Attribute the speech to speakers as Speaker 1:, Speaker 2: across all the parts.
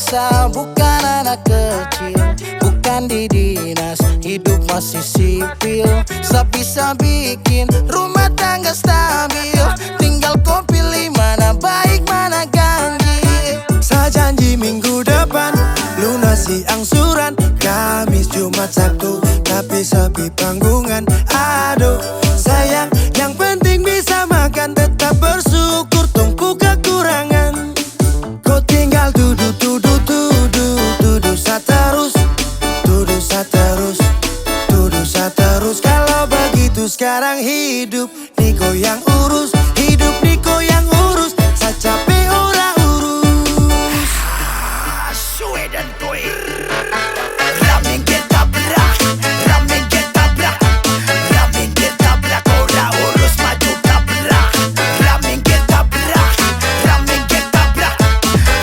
Speaker 1: dewasa, bukan anak kecil, bukan di dinas, hidup masih sipil. Bisa bikin rumah tangga stabil, tinggal kau pilih mana baik mana ganjil.
Speaker 2: Saya janji minggu depan lunasi angsuran, Kamis, Jumat, Sabtu, tapi sepi panggungan. Aduh sayang, yang penting bisa makan, tetap bersyukur tunggu kekurangan. Kau tinggal duduk saterus, duduk saterus, duduk saterus. Kalau begitu sekarang hidup Niko yang urus, hidup Niko yang urus. Saya capek ora urus.
Speaker 1: Sue dan Toy Ramen ketabrak, ramen ketabrak, ramen ketabrak, ora urus maju tabrak. Ramen ketabrak, ramen ketabrak,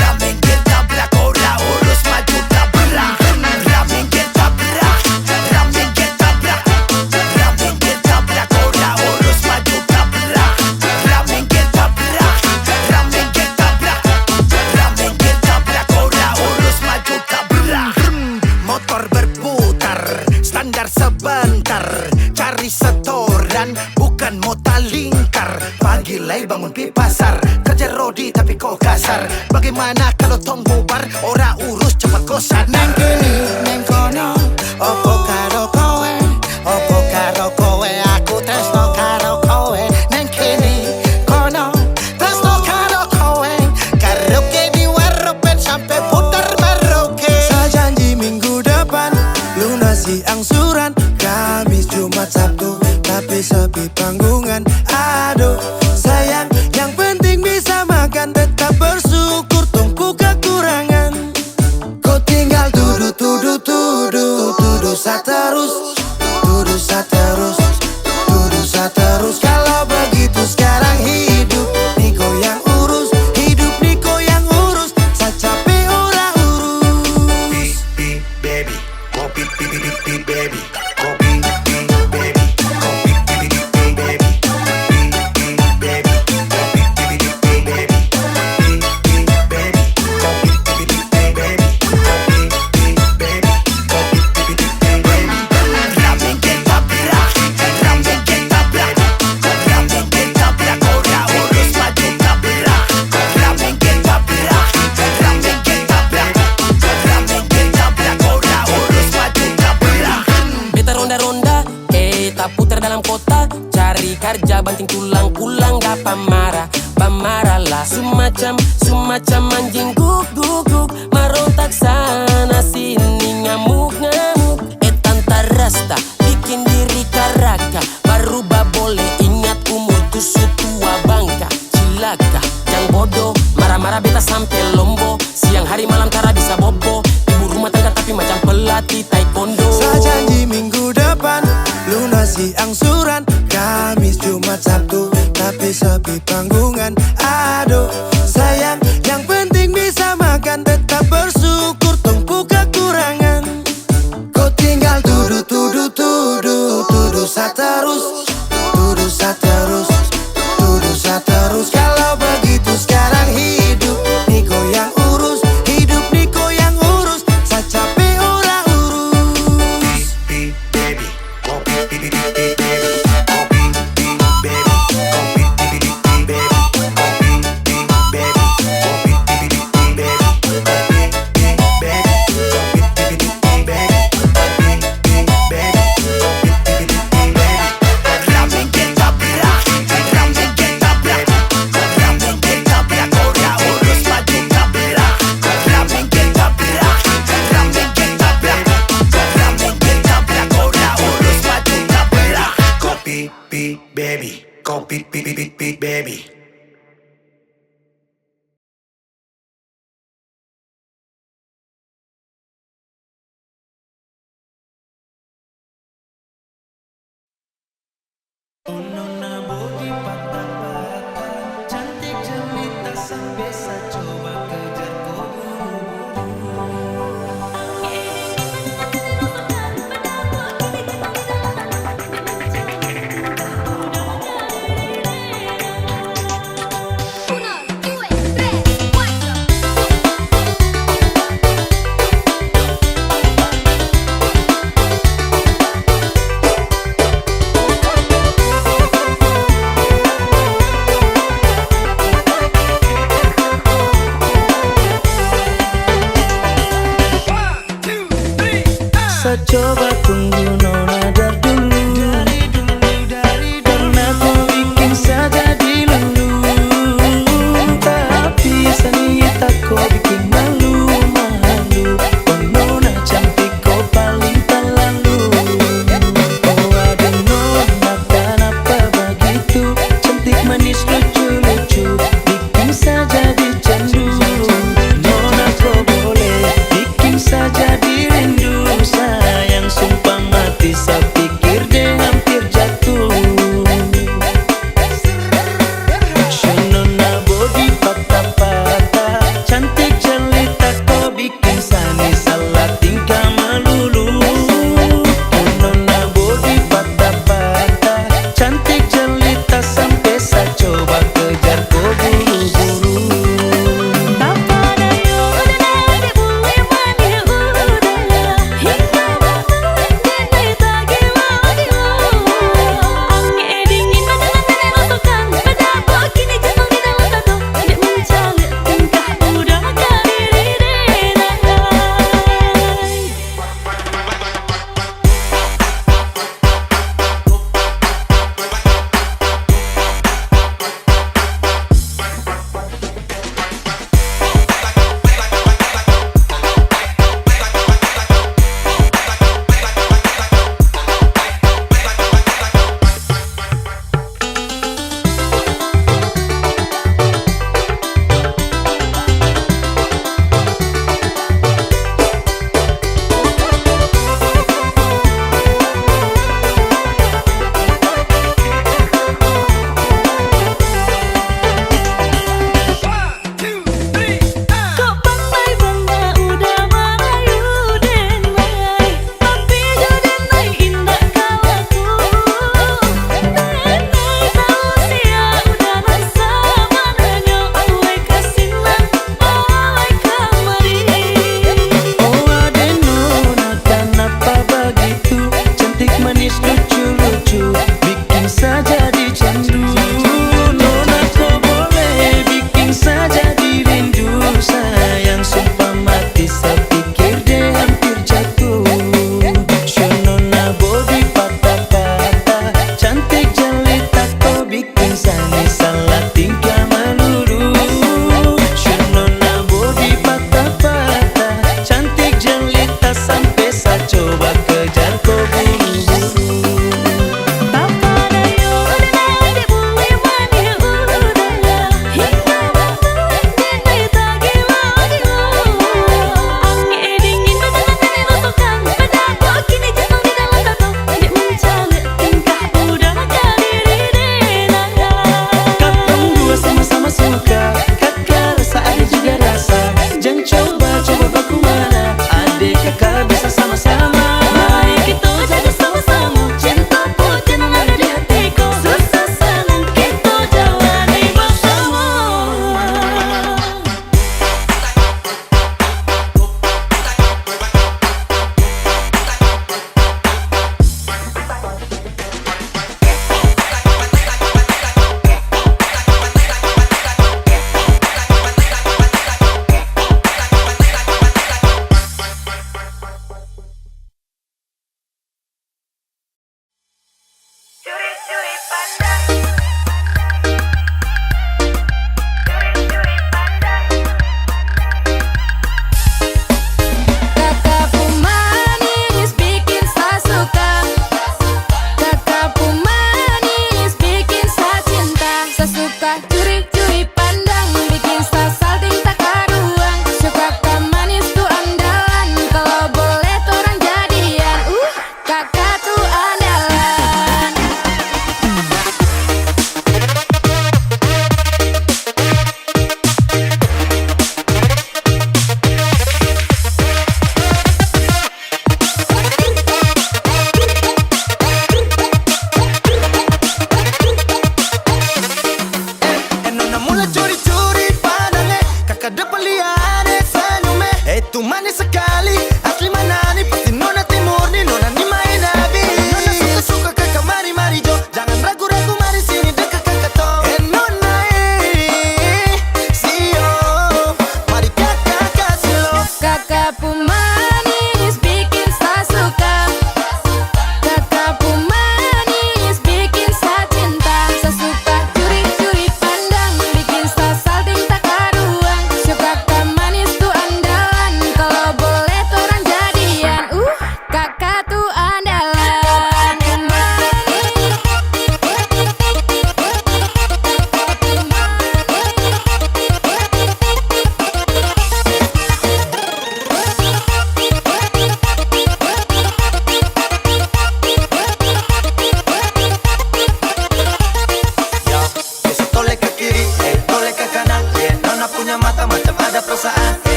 Speaker 1: ramen ketabrak, ora urus maju tabrak. Ramen ketabrak, ramen ketabrak, ramen ketabrak, ora urus maju tabrak. Ramen ketabrak, ramen ketabrak, ramen ketabrak, ora urus maju tabrak. Motor berputar, standar sebentar, cari setoran, bukan mota lingkar. Pagi lay bangun pi pasar, kerja rodi tapi kok kasar. Bagaimana kalau tong bubar, ora urus cepat kosan.
Speaker 2: Neng kini, neng kono, opo karo kowe, opo karo kowe, aku tresno karo kowe.
Speaker 1: Neng kini kono, tresno karo kowe, karaoke di warung sampai putar maroke.
Speaker 2: Saya janji minggu depan lunasi angsuran, Kamis, Jumat, Sabtu, tapi sepi panggungan. Aduh sayang, yang penting bisa makan, tetap bersyukur tunggu kekurangan. Kau tinggal duduk saterus, duduk saterus, duduk saterus. Kalau begitu sekarang hidup Niko yang urus, hidup Niko yang urus. Saya capek ora urus.
Speaker 1: Baby, kopi baby, kopi baby, kopi baby, baby, baby, kopi baby, baby, baby, kopi baby, baby, kopi baby. Ramen ketabrak, ramen ketabrak, ramen ketabrak, ora urus maju tabrak. Ramen ketabrak, ramen ketabrak, ramen ketabrak, ora urus maju tabrak.
Speaker 3: Beta ronda-ronda, tak putar dalam kota, cari kerja banting tulang pulang gak pamarah, pamarah lah. Semacam anjing guk, marontak sana sini ngamuk, tanta rasta, bikin diri karaka, baru boleh ingat umur tusu tua bangka, cilaka, yang bodoh, marah-marah beta sampai lombo, siang hari malam tara bisa bobo, ibu rumah tangga tapi macam pelatih taekwondo.
Speaker 2: Saya janji minggu depan lunasi angsuran, Kamis, Jumat, Sabtu, tapi sepi panggungan. Aduh sayang, yang penting bisa makan, tetap bersyukur tunggu kekurangan. Kau tinggal duduk saterus, duduk saterus, duduk saterus. Kalau begitu sekarang hidup Niko yang urus, hidup Niko yang urus. Saya capek ora urus.
Speaker 1: Baby, kopi baby, baby, kopi baby, baby, kopi baby, baby, kopi
Speaker 2: bisa coba tunggu nona dari dulu. Karena kau bikin saja dilulu. Tapi sanita kau bikin malu-malu. Oh nona cantik kau paling terlalu. Oh ada nona kenapa begitu. Cantik manis lucu-lucu. Bikin saja dicandu. Nona kau boleh bikin saja dirindu. Sayang sumpah mati saya pikir deh hampir jatuh. Nona body patah-patah. Cantik jelita kau bikin sani salah tingkah melulu. Nona body patah-patah. Cantik jelita sampai saya coba kejar kau buru-buru.
Speaker 4: Kakak pemanis bikin saya suka.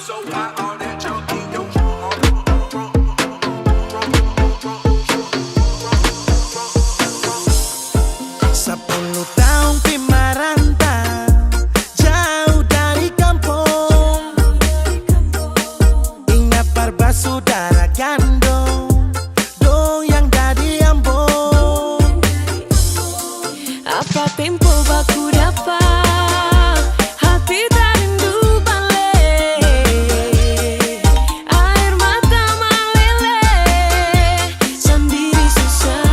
Speaker 2: Sepuluh tahun pi merantau jauh dari kampung. Ingat parba saudara gandong dong yang dari Ambon.
Speaker 4: Apa tempo baku dapat hati tak rindu balik. Air mata meleleh sendiri susah.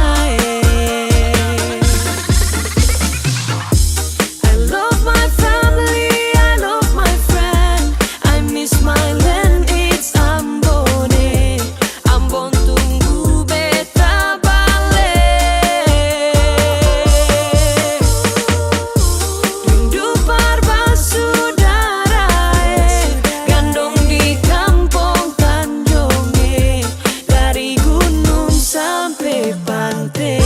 Speaker 4: I love my family, I love my friend. I miss my land, it's Ambon. Ambon tunggu beta balik. Rindu parba saudara, gandong di kampung Tanjung, dari gunung sampai pantai.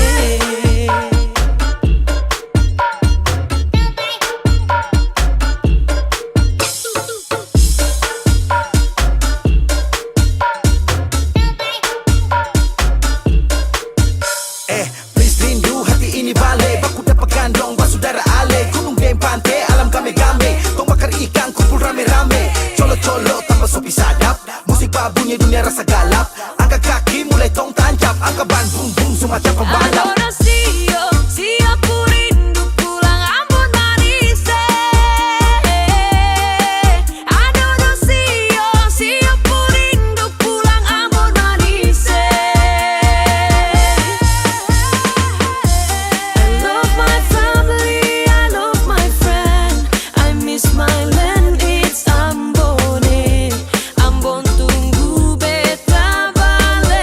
Speaker 2: Please rindu hati ini balik. Baku dapat gandong saudara ale. Gunung dan pantai alam game-game. Tong bakar ikan kumpul rame-rame. Colo-colo tambah sopi sadap. Musik babunya dunia rasa galap. Angkat kaki mulai tong tancap. Angkat ban bum bum semacam pembalap.
Speaker 4: Adorasio, siap ku rindu pulang Ambon manis. Adorasio, siap ku rindu pulang Ambon manis. I love my family, I love my friend. I miss my land, it's Ambon. Ambon tunggu beta balik.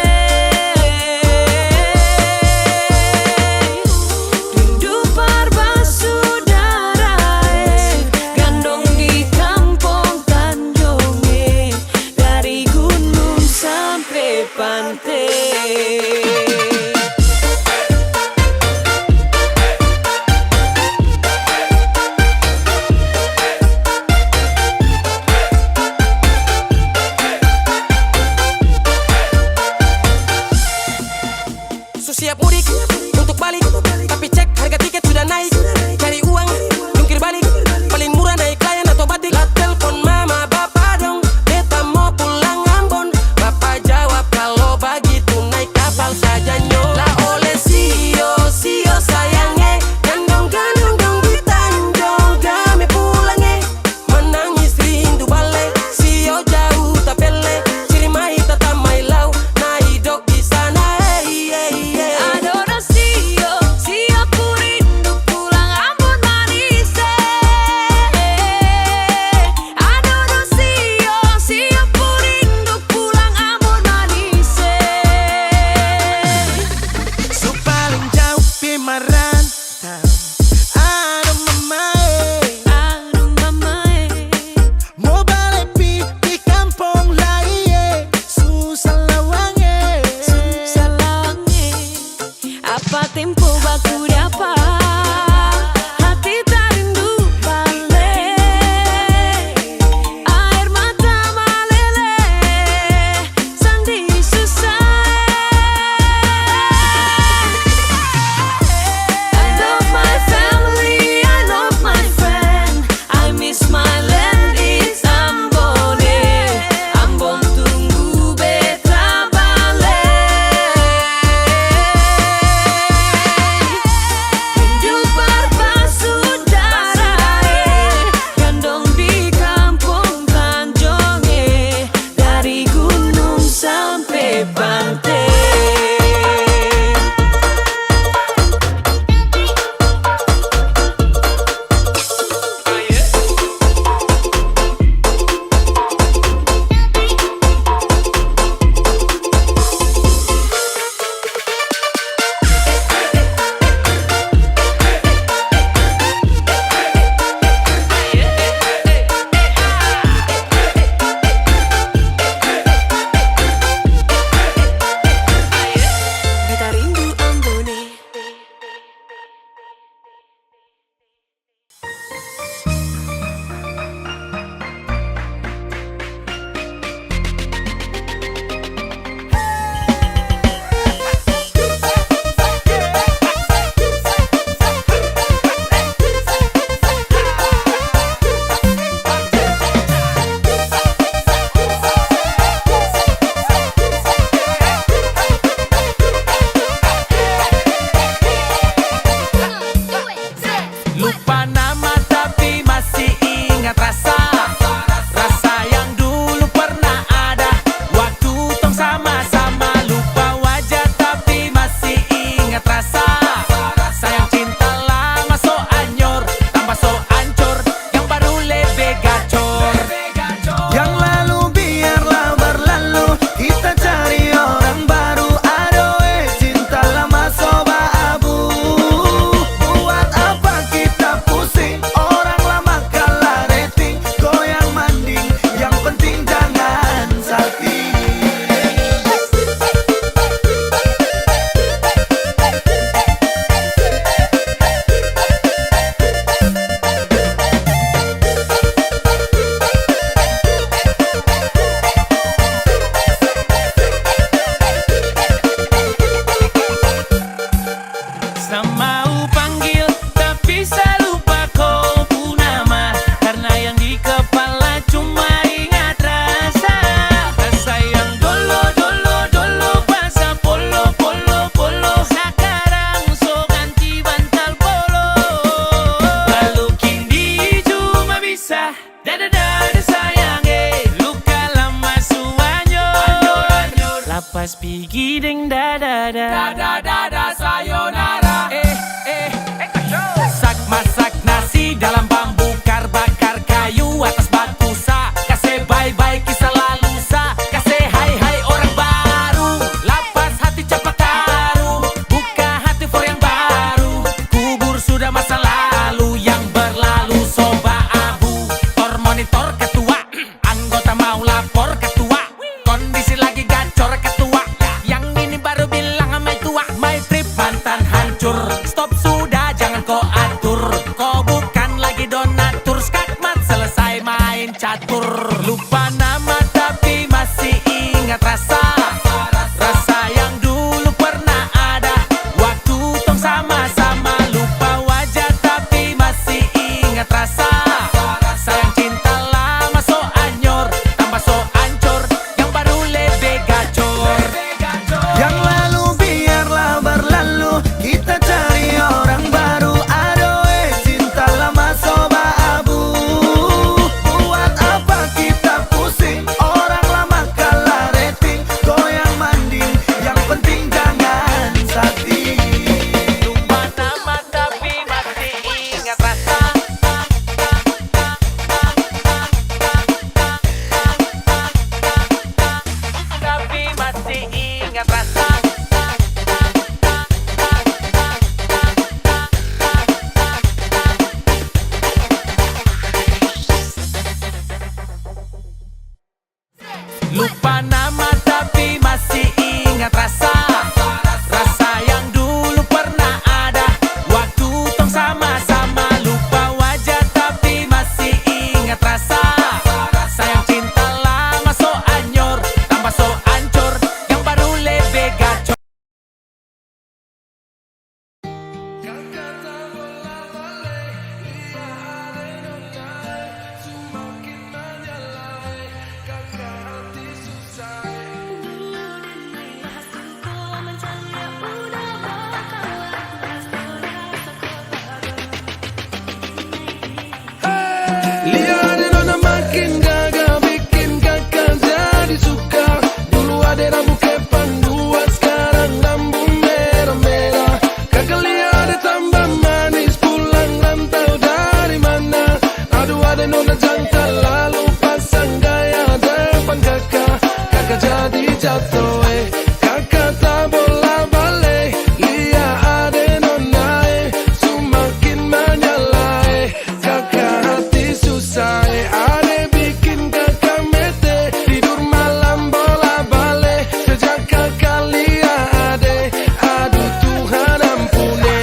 Speaker 3: mas pigi ding da da da da da da sayonara. Masak masak nasi dalam bambu, bakar kayu atas batu sa. Kasih bye bye kisah lalu sa. Kasih hai hai orang baru. Lapas hati cepat taruh. Buka hati for yang baru. Kubur sudah masa lalu yang berlalu. Soba abu. Tor monitor ketua. Anggota mau lapor ketua. Kondisi lagi gacor ketua. Yang ini baru bilang sama tua. My trip mantan hancur. Stop sudah jangan kau atur. Kau bukan lagi donatur. Skakmat selesai main catur. Lupa nama tapi masih ingat rasa. Rasa yang dulu pernah ada. Waktu tong sama-sama. Lupa wajah tapi masih ingat rasa. Sayang cinta lama so anyor. Tambah so ancur. Yang baru lebih gacor.
Speaker 2: Yang lalu biarlah berlalu, kita cari orang baru. Aduh cinta lama soba abu. Buat apa kita pusing, orang lama kalah rating. Goyang manding, yang penting jangan sakit.
Speaker 3: Lupa nama tapi masih ingat rasa. Tapi masih ingat rasa. Lupa nama tapi masih ingat rasa. Rasa yang dulu pernah ada. Waktu tong sama-sama. Lupa wajah tapi masih ingat rasa. Sayang cinta lama so anyor. Tambah so ancur. Yang baru lebih gacor.
Speaker 2: Lihat nona makin gagah, bikin kakak jadi suka. Dulu ada rambut kepang dua, sekarang rambut merah-merah. Kakak lihat tambah manis, pulang rantau dari mana? Aduh ada nona jantan, lalu pasang gaya depan kakak. Kakak jadi jatuh kakak tak bola balik. Lihat ada nona semakin menyala kakak hati susah ada bikin kakak mete. Tidur malam bola balik, sejak kakak lihat ada. Aduh Tuhan ampuni.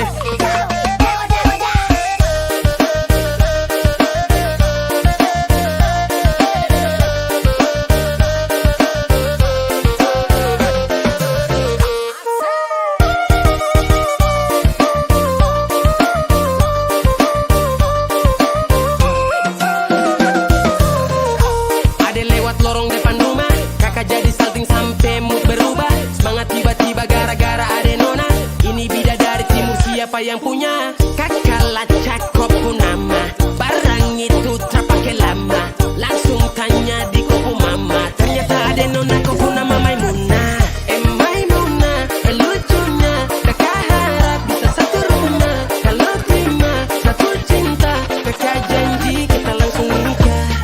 Speaker 3: Ada lewat lorong depan rumah. Kakak jadi salting sampai mood berubah. Semangat tiba-tiba gara-gara ada nona. Ini bidadari timur siapa yang punya? Kakak lacak kopu nama. Barang itu terpakai lama. Langsung tanya di kopu mama. Ternyata ada nona kopu nama Maimunah. Maimunah, lucunya. Kakak harap bisa satu rumah. Kalau terima satu cinta, kakak janji kita langsung nikah.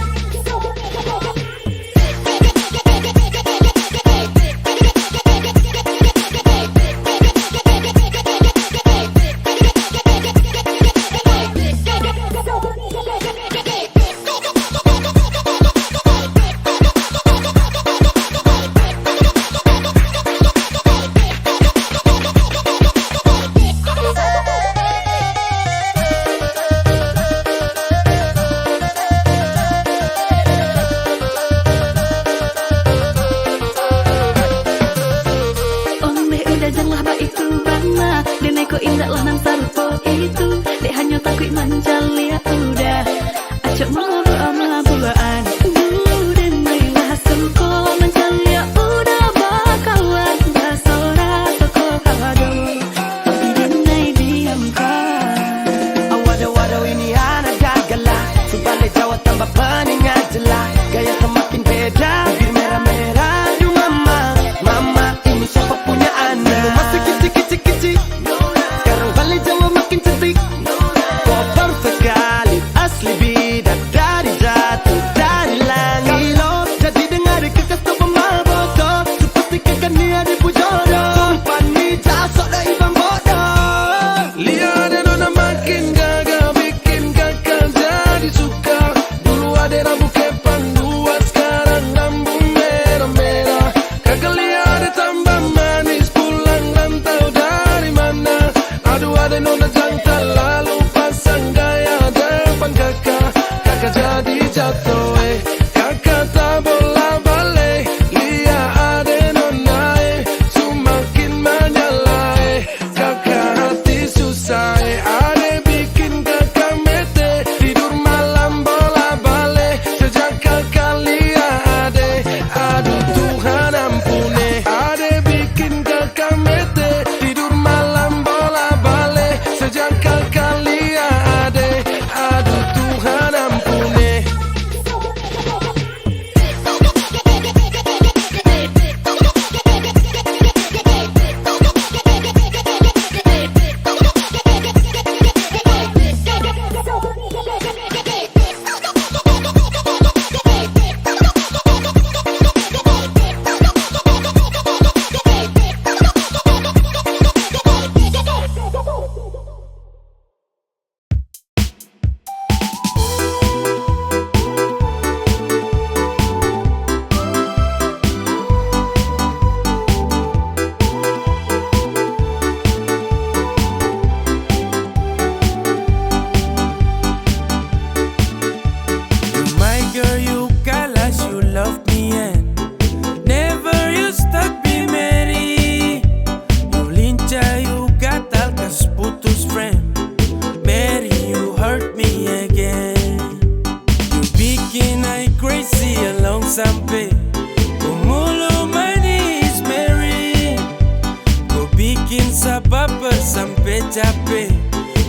Speaker 2: lapar sampai capek,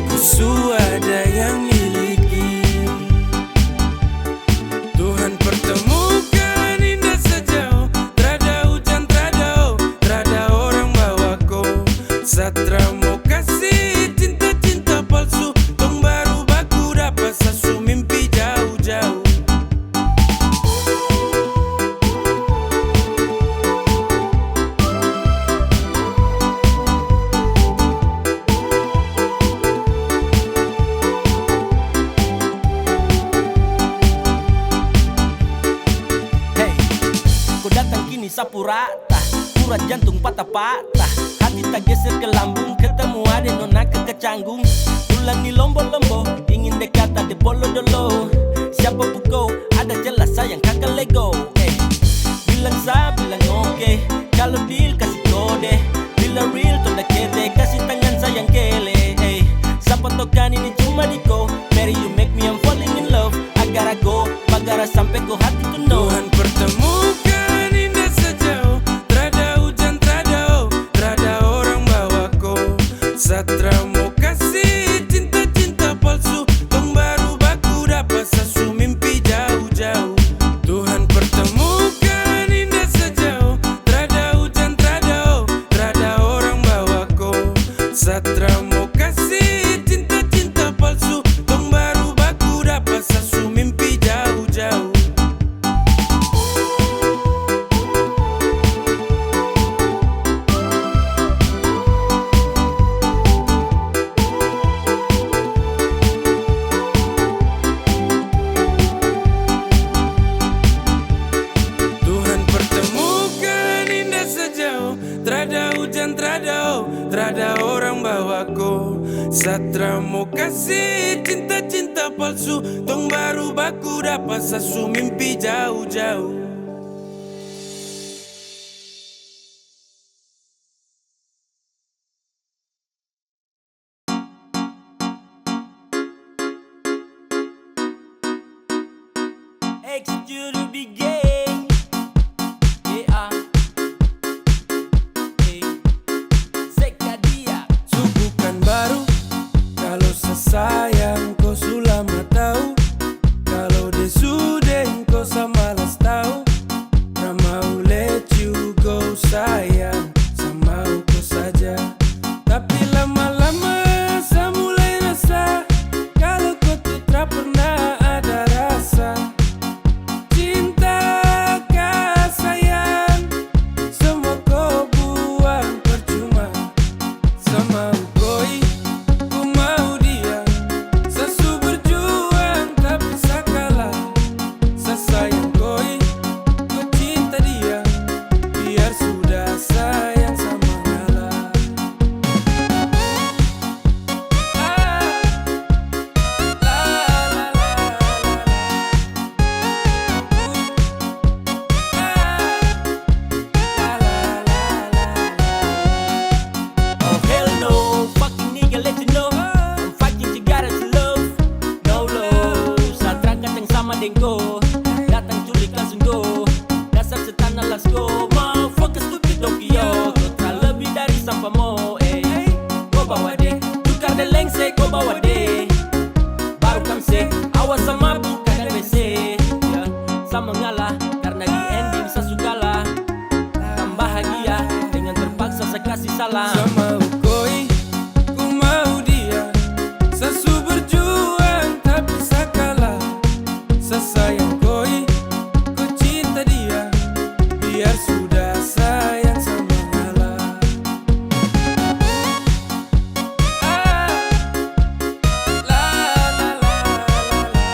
Speaker 2: ku suada yang miliki. Tuhan pertemukan indah sejauh, trada hujan, trada orang bawa ko. Satra mau kasih cinta-cinta palsu, tong baru baku dapat sasu mimpi jauh-jauh.
Speaker 5: Hey, kau datang kini sapu rata, urat jantung patah-patah, hati tak geser ke lambung, ketemu ada nona kecanggung. Tulang di lombo-lombo, ingin dekat ada bolo-dolo. Siapa kau? Ada jelas sayang kakak lego. Bilang sa, bilang oke, kalau deal kasih kode. Bila real toda kete, kasih tangan sayang kele. Siapa tokan ini cuma diko, Mary you make me I'm falling in love. Agar go, bagara sampai ko hati to know.
Speaker 2: Tuhan pertemukan indah sejauh, trada hujan, trada orang bawa ko. Satra mau kasih cinta-cinta palsu, tong baru baku dapat sasu mimpi jauh-jauh. Tuhan pertemukan indah sejauh, trada hujan, trada orang bawa ko. Satra mau kasih cinta-cinta palsu, tong baru baku dapat sasu mimpi jauh-jauh. Tuhan pertemukan indah sejauh, trada hujan, trada orang bawa ko. Satra mau kasih cinta-cinta palsu, tong baru baku dapat sasu mimpi jauh-jauh.
Speaker 5: X to be gay. Yeah. Sekadia.
Speaker 2: Subukan baru, kalau sesayang kau sulama tahu. Kalau desudeng kau samalas tahu. Ramau let you go sayang, samau kau saja. Tapi lama-lama saya mulai rasa, kalau kau tuh tak pernah ada rasa. Cinta kah sayang, semua kau buang percuma. Sama koi, ku mau dia. Sesu berjuang tak bisa kalah. Sesayang koi, ku cinta dia. Biar sudah sayang sama ngalah.
Speaker 5: Oh hell no, fucking nigga let you know I'm fighting Cigara to love. No love, saat rangkat yang sama dengko, datang culik langsung go. Dasar setan let's go, motherfucker stupid Tokyo. Kau tak lebih dari sampah mo, Kau bawa deh, tukar deh lengse, kau bawa deh. Baru kamse, awas sama bukan WC, ya. Sama ngalah, karena di ending saya sukalah. Kan bahagia, dengan terpaksa saya kasih salam.
Speaker 2: Sama koi, ku mau dia. Sesu berjuang tak bisa kalah. Sesayang koi, ku cinta dia. Biar sudah sayang sama ngalah. La la la la la la la.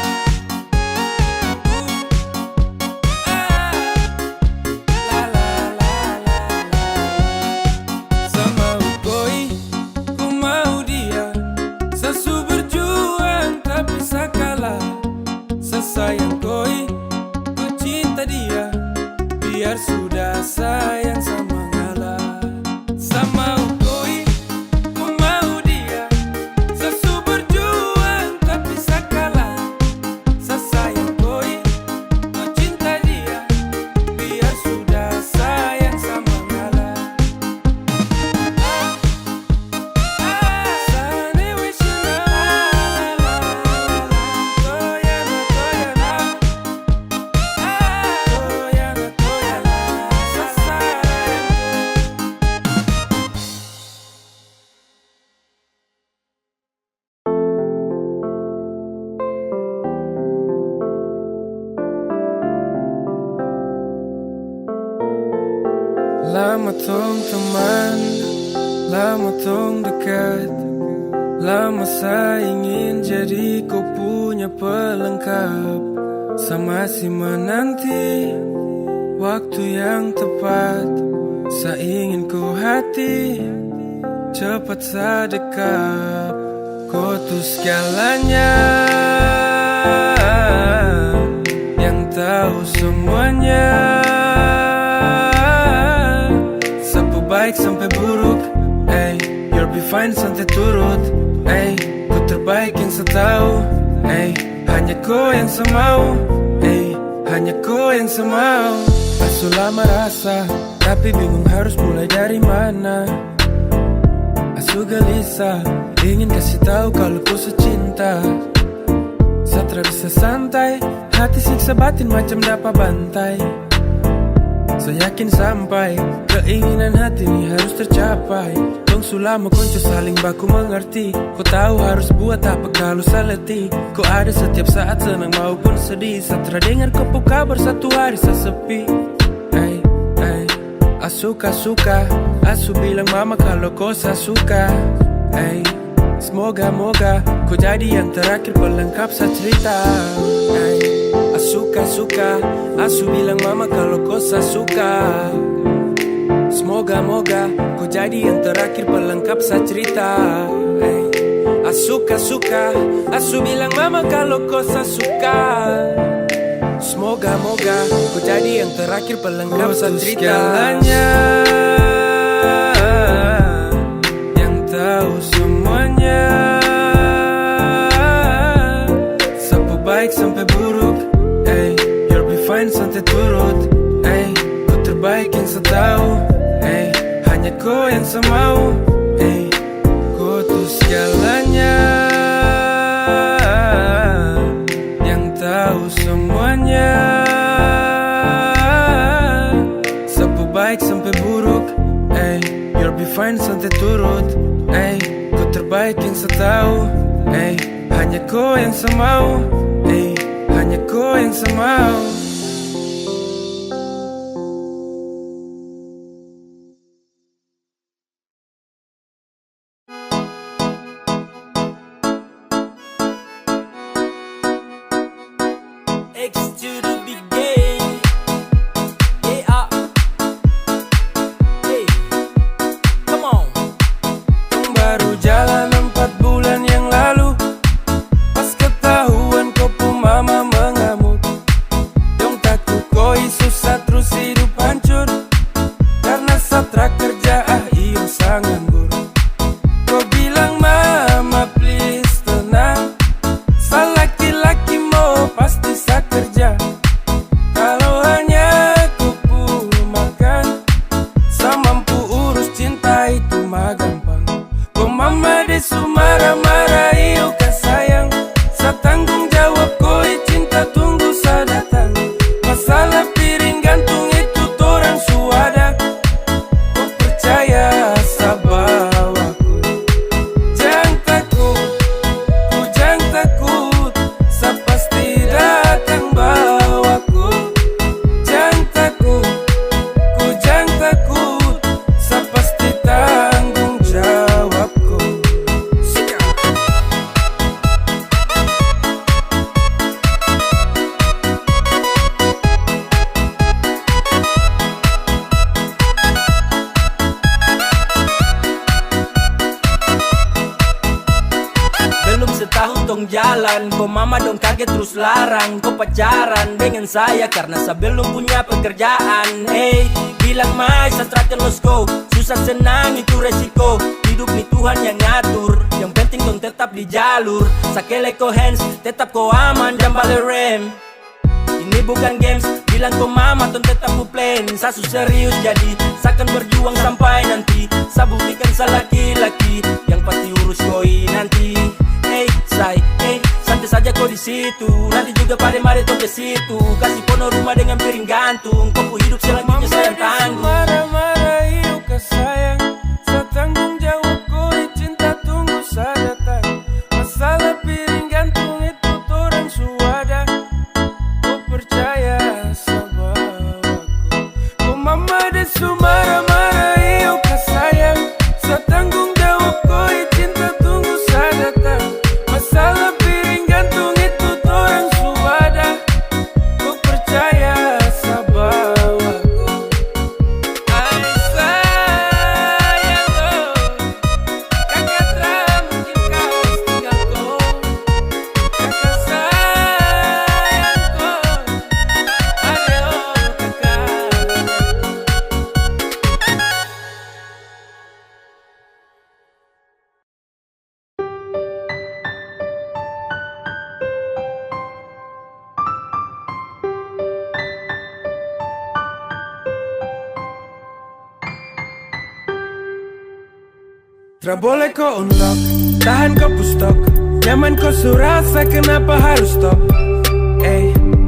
Speaker 2: Sama koi, ku mau dia. Sesu berjuang tak bisa kalah. Sesayang koi, ku cinta dia. Biar sudah sayang sama ngalah. Sama koi, ku mau dia. Sesu berjuang tak bisa kalah. Sesayang koi, ku cinta dia. Biar sudah sayang sama ngalah.
Speaker 6: Lama tong teman, lama tong dekat, lama saya ingin jadi kau punya pelengkap. Sama si menanti waktu yang tepat, saya ingin kau hati cepat sedekap. Kau tuh segalanya, yang tahu semuanya. Sapu baik sampai buruk, you'll be fine santai turut, ku terbaik yang saya tahu, hanya kau yang saya mau, hanya kau yang saya mau. Asu lama rasa, tapi bingung harus mulai dari mana. Asu gelisah, ingin kasih tahu kalau kau secinta. Satra bisa santai, hati siksa batin macam dapat bantai. Saya yakin sampai keinginan hati ini harus tercapai. Dong sulama konco saling baku mengerti. Kau tahu harus buat apa kalau saya letih. Kau ada setiap saat senang maupun sedih. Satra dengar kau kabar satu hari saya sepi. Suka, asu bilang mama kalau kau saya suka. Semoga kau jadi yang terakhir pelengkap saya cerita. Suka, asu bilang mama kalau kau saya suka. Semoga kau jadi yang terakhir pelengkap saya cerita. Suka, asu bilang mama kalau kau saya suka. Semoga kau jadi yang terakhir pelengkap saya cerita. Segalanya, yang tahu semuanya. Sapu baik sampai buruk, you'll be fine santai turut, ku terbaik yang saya tahu, hanya kau yang saya mau, kau tuh segalanya, yang tahu semuanya. Sapu baik sampai buruk, you'll be fine santai turut, kau terbaik yang saya tahu, hanya kau yang saya mau, hanya kau yang saya mau.
Speaker 5: X to the big game. Yeah. Hey. Come on.
Speaker 6: Baru jalan 4 bulan yang lalu, pas ketahuan kau pun mama mengamuk. Dong takut kau susah terus hidup hancur, karena satra kerja iyo sang nganggur. Kau bilang mama please tenang, sa laki-laki mau pasti sa kerja. Kalau hanya kau pun makan, sa mampu urus cinta itu mah gampang. Kau mama desu marah-marah iyo kan sayang, sa tanggung jawab kau cinta tunggu sa datang. Masalah piring gantung itu torang suada, kau percaya sa bawaku. Jangan takut, ku jangan takut, sa pasti datang bawaku. Jangan takut, ku jangan takut, sa pasti tanggung jawabku.
Speaker 5: Belum setahun tong jalan, kau mama dong kaget terus larang. Kau pacaran dengan saya karena saya belum punya pekerjaan. Hey, bilang mai sastra terus kau, susah senang itu resiko. Hidup nih Tuhan yang ngatur, yang penting dong tetap di jalur. Sakele ko hands, tetap kau aman dan balik rem. Ini bukan games, bilang kau mama ton tetap ku plan. Sasu serius jadi, sakan berjuang sampai nanti. Sa buktikan sa laki-laki, yang pasti urus koi nanti. Hey, santai saja kau di situ. Nanti juga pada mari tong ke situ. Kasih pono rumah dengan piring gantung. Kau pu hidup selanjutnya saya yang tanggung.
Speaker 6: Marah-marah iyo ke sayang, sa tanggung jawab kau cinta tunggu sa datang. Masalah piring gantung itu torang suada, kau percaya sa bawaku. Kau mama desu Su marah-marah iyo ka sayang. Sa tanggung jawab ko cinta tunggu sa datang. Masalah piring gantung itu torang suada. Ku percaya sa bawaku. Ay sayang ko, kakak tak mungkin kau tinggal ko. Kakak sayang ko, ayo kakak. Tra boleh kau unlock, tahan kau pustok. Nyaman kau surasa, kenapa harus stop?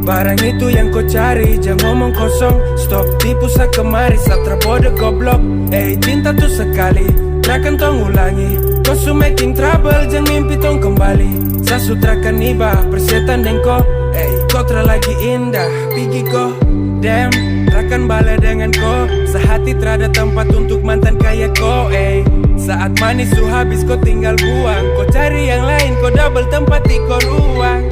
Speaker 6: Barang itu yang kau cari, jangan ngomong kosong. Stop tipu sa kemari, satra bodoh goblok. Cinta tuh sekali, takkan tong ulangi. Kau su making trouble, jangan mimpi tong kembali. Sa sutrakan iba, persetan deng kau. Kau tra lagi indah, pigi kau. Damn, takkan balik dengan kau. Sehati terada tempat untuk mantan kayak kau. Saat manis su habis kau tinggal buang. Kau cari yang lain, kau double tempat di kau ruang.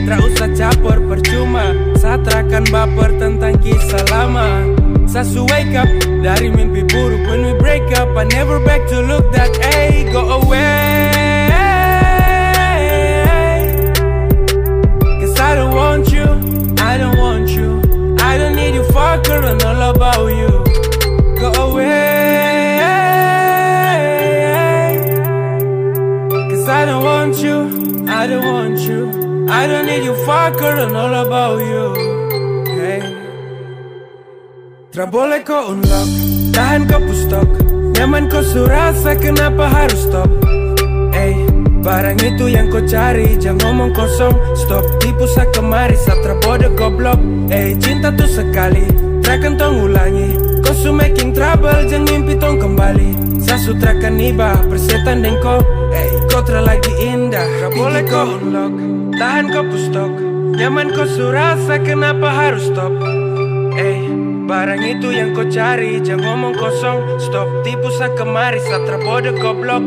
Speaker 6: Tak usah capor percuma. Saat rakan baper tentang kisah lama. Sasu wake up dari mimpi buruk. When we break up, I never back to look that. Go away. Cause I don't want you, I don't want you. I don't need you fucker and all about you. Go away. Cause I don't want you, I don't want you. I don't need you fucker and all about you. Tra boleh kau unlock, tahan kau pustok. Nyaman kau surasa, kenapa harus stop? Barang itu yang kau cari, jangan ngomong kosong. Stop tipu sa kemari, satra bodoh goblok. Cinta tuh sekali, takkan tong ulangi. Kau su making trouble, jangan mimpi tong kembali. Sa sutrakan iba, persetan deng kau. Kau tra lagi indah, tra boleh kau unlock, tahan kau pustok. Nyaman kau surasa, kenapa harus stop? Barang itu yang kau cari, jangan ngomong kosong. Stop tipu sa kemari, satra bodoh goblok.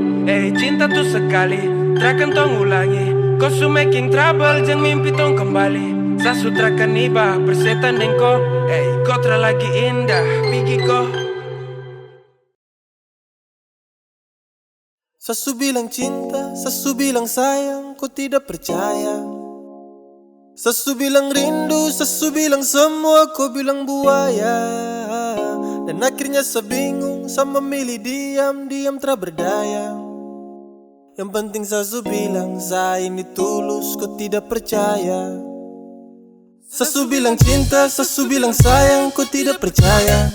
Speaker 6: Cinta tuh sekali, takkan tong ulangi. Kau su making trouble, jangan mimpi tong kembali. Sa sutrakan iba, persetan deng kau. Kau tra lagi indah, pigi kau.
Speaker 2: Sasu bilang cinta, sasu bilang sayang, kau tidak percaya. Sasu bilang rindu, sasu bilang semua, kau bilang buaya. Dan akhirnya saya bingung, saya memilih diam, diam tak berdaya. Yang penting sasu bilang, saya ini tulus, kau tidak percaya. Sasu bilang cinta, sasu bilang sayang, kau tidak percaya.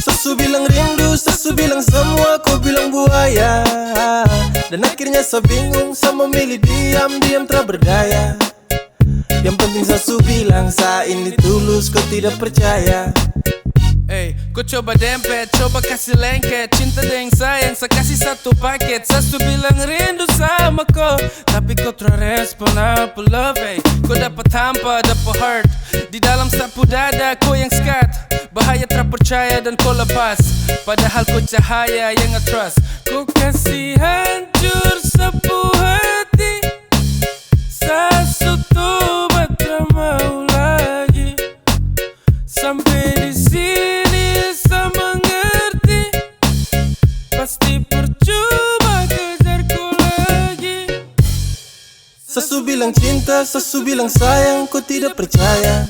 Speaker 2: Sasu bilang rindu, sasu bilang semua, kau bilang buaya. Dan akhirnya saya bingung, saya memilih diam, diam tak berdaya. Yang penting sasu bilang, saya ini tulus, kau tidak percaya.
Speaker 6: Kau coba dempet, coba kasih lengket. Cinta deng sayang, saya kasih satu paket. Sasu bilang rindu sama kau, tapi kau terrespon apa love. Kau dapat hampa, dapat hurt. Di dalam sapu dada, kau yang skat. Bahaya tak percaya dan kau lepas. Padahal kau cahaya yang nge-trust. Kau kasih hancur sapu hati. Sasu tuh batra mau lagi. Sampai di sini saya mengerti. Pasti percuma kejarku lagi.
Speaker 2: Sasu bilang cinta, sasu bilang sayang, kau tidak percaya.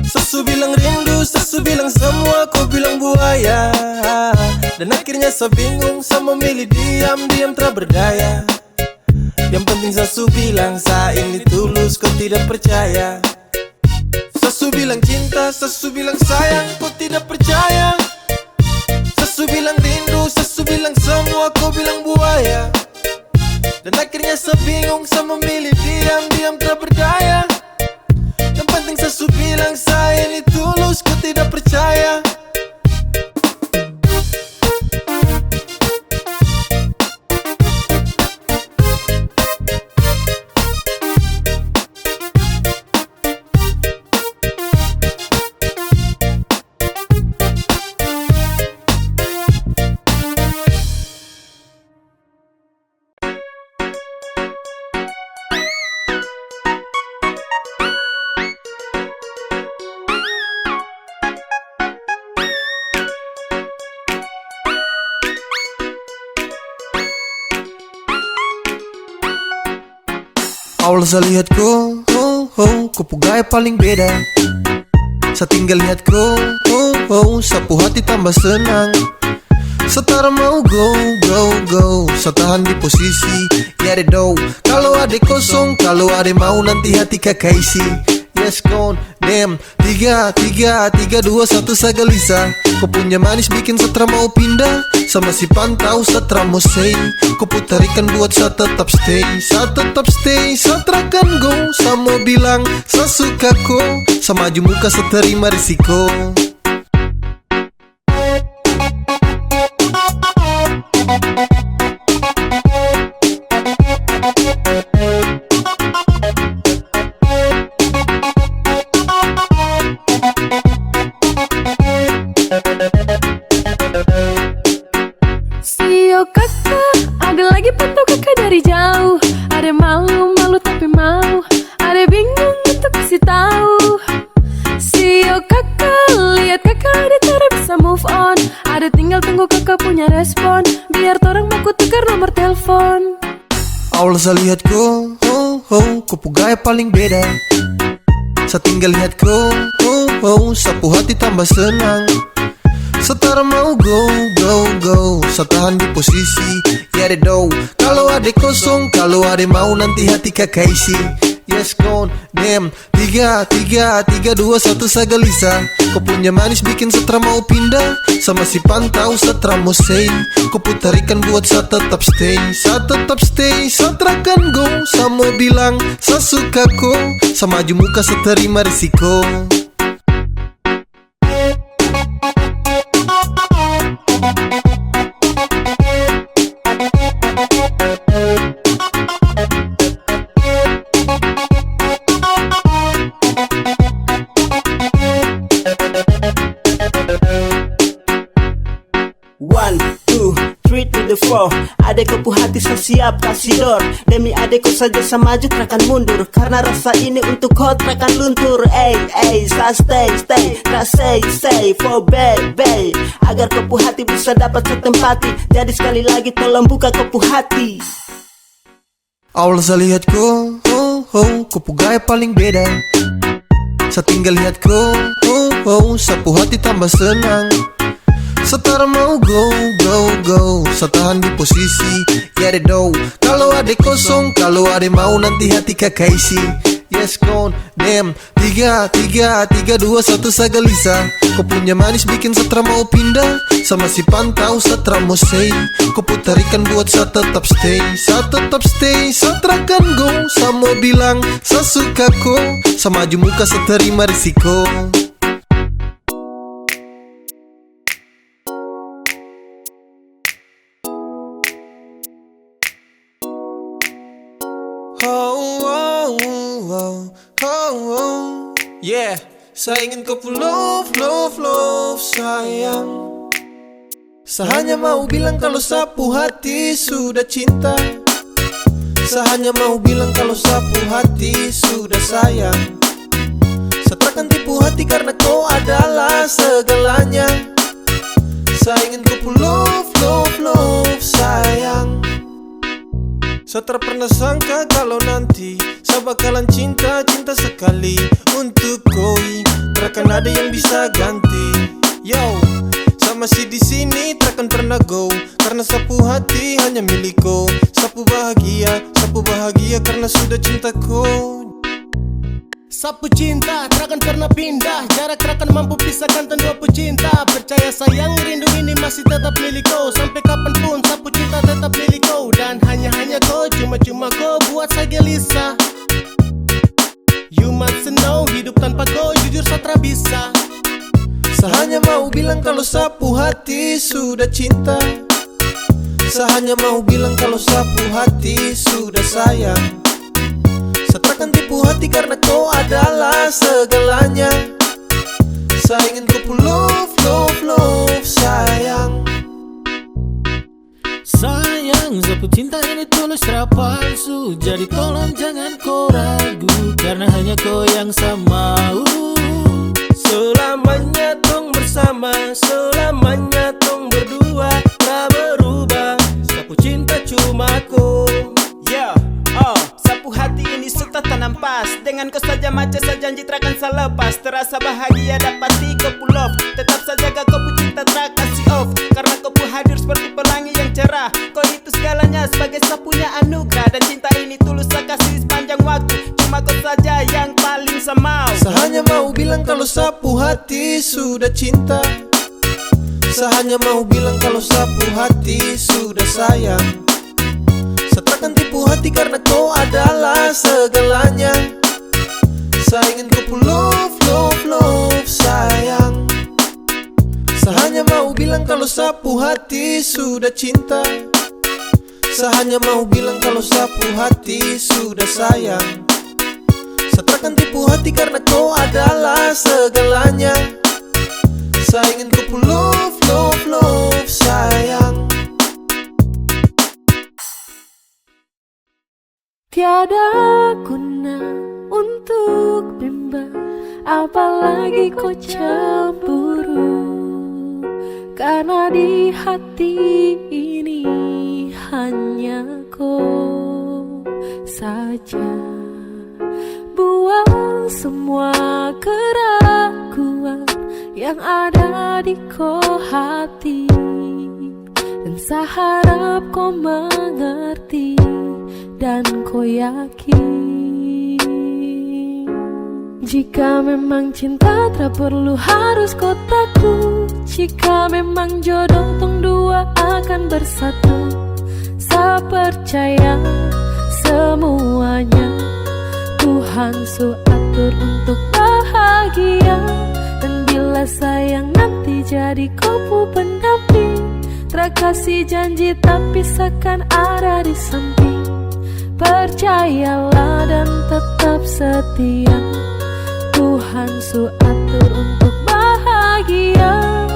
Speaker 2: Sasu bilang rindu, sasu bilang semua, kau bilang buaya. Dan akhirnya saya bingung, saya memilih diam, diam tak berdaya. Yang penting sasu bilang, saya ini tulus, kau tidak percaya. Sasu bilang cinta, sasu bilang sayang, kau tidak percaya. Sasu bilang rindu, sasu bilang semua, kau bilang buaya. Dan akhirnya saya bingung, saya memilih diam, diam tak berdaya. Yang penting sasu bilang, saya ini tulus, kau tidak percaya. Awal saya lihat kau, kau pugai paling beda. Saya tinggal lihat kau, sapu hati tambah senang. Setara mau go, saya tahan di posisi. Ya do, kalau ada kosong, kalau ada mau nanti hati kakak isi. Yes gone, damn. 3, 2, 1 saya gelisah. Kau punya manis bikin setra mau pindah. Sama si pantau setra mau say. Kau putarikan buat saya tetap stay. Saya tetap stay, setra kan go. Saya mau bilang, saya suka kau. Saya maju muka, saya terima risiko.
Speaker 4: Sio kakak, ada lagi pantau kakak dari jauh. Ada malu tapi mau. Ada bingung untuk kasih tahu. Sio kakak, lihat kakak ada cara bisa move on. Ada tinggal tunggu kakak punya respon. Biar torang mau tukar nomor telepon.
Speaker 2: Awal saya lihat kau, kau pugai paling beda. Saya tinggal lihat kau, sapu hati tambah senang. Setara mau go, saya tahan di posisi. Ya do, kalau ada kosong, kalau ada mau nanti hati kakak isi. Yes gone, damn. 3, 2, 1 saya gelisah. Kau punya manis bikin setra mau pindah. Sama si pantau setra mau say. Kau putarikan buat saya tetap stay. Saya tetap stay, setra kan go. Saya mau bilang, saya suka kau. Saya maju muka, saya terima risiko.
Speaker 7: One, two, three to the four. Adekku hati saya siap kasih door. Demi adekku saja saya maju takkan mundur. Karena rasa ini untuk kau takkan luntur. Saya stay, tak say for baby. Agar kepu hati bisa dapat setempati. Jadi sekali lagi tolong buka kepu hati.
Speaker 2: Awal saya lihat kau, kau pugai paling beda. Saya tinggal lihat kau, sapu hati tambah senang. Setara mau go, saya tahan di posisi. Ya do, kalau ada kosong, kalau ada mau nanti hati kakak isi. Yes gone, damn. 3, 2, 1 saya gelisah. Kau punya manis bikin setra mau pindah. Sama si pantau setra mau say. Kau putarikan buat saya tetap stay. Saya tetap stay, setra kan go. Saya mau bilang, saya suka kau. Saya maju muka, saya terima risiko. Yeah, saya ingin kau love sayang. Saya hanya mau bilang kalau sapu hati sudah cinta. Saya hanya mau bilang kalau sapu hati sudah sayang. Saya takkan tipu hati karena kau adalah segalanya. Saya ingin kau love sayang. Saya tak pernah sangka kalau nanti saya bakalan cinta sekali untuk koi. Takkan ada yang bisa ganti. Yo, saya masih di sini takkan pernah go. Karena sapu hati hanya milikku. Sapu bahagia karena sudah cintaku.
Speaker 8: Sapu cinta takkan pernah pindah. Jarak takkan mampu pisahkan dua pecinta. Percaya sayang, rindu ini masih tetap milikku. Sampai kapanpun sapu cinta tetap milikku. Dan hanya kau, cuma kau buat saya gelisah. You must know, hidup tanpa kau jujur saya tak bisa.
Speaker 2: Saya hanya mau bilang kalau sapu hati sudah cinta. Saya hanya mau bilang kalau sapu hati sudah sayang. Saya takkan tipu hati karena kau adalah segalanya. Saya ingin kau love sayang.
Speaker 5: Sayang, sapu cinta ini tulus tak palsu. Jadi tolong jangan kau ragu. Karena hanya kau yang saya mau. Selamanya tong bersama, selamanya tong berdua. Tak berubah, sapu cinta cuma kau.
Speaker 7: Yeah, sapu hati ini rasa bahagia dapati kau pull off. Tetap saja kau pu cinta tak kasih off, karena kau pu hadir seperti pelangi yang cerah. Kau itu segalanya sebagai sapunya anugerah. Dan cinta ini tulus saya kasih sepanjang waktu. Cuma kau saja yang paling sama.
Speaker 8: Saya hanya mau bilang kalau sapu hati sudah cinta. Saya hanya mau bilang kalau sapu hati sudah sayang. Saya takkan tipu hati karena kau adalah segalanya. Saya ingin kau pull love, love, love sayang. Saya hanya mau bilang kalau sapu hati sudah cinta. Saya hanya mau bilang kalau sapu hati sudah sayang. Saya takkan tipu hati karena kau adalah segalanya. Saya ingin kau pull love, love, love sayang.
Speaker 4: Tiada guna untuk bimbang, apalagi kau cemburu. Karena di hati ini hanya kau saja. Buang semua keraguan yang ada di kau hati, dan saya harap kau mengerti dan kau yakin. Jika memang cinta tak perlu harus kau takut. Jika memang jodoh tong dua akan bersatu. Saya percaya semuanya Tuhan su atur untuk bahagia. Dan bila sayang nanti jadi kau pu pendamping, terkasih janji tapi seakan ada di samping. Percayalah dan tetap setia, Tuhan su atur untuk bahagia.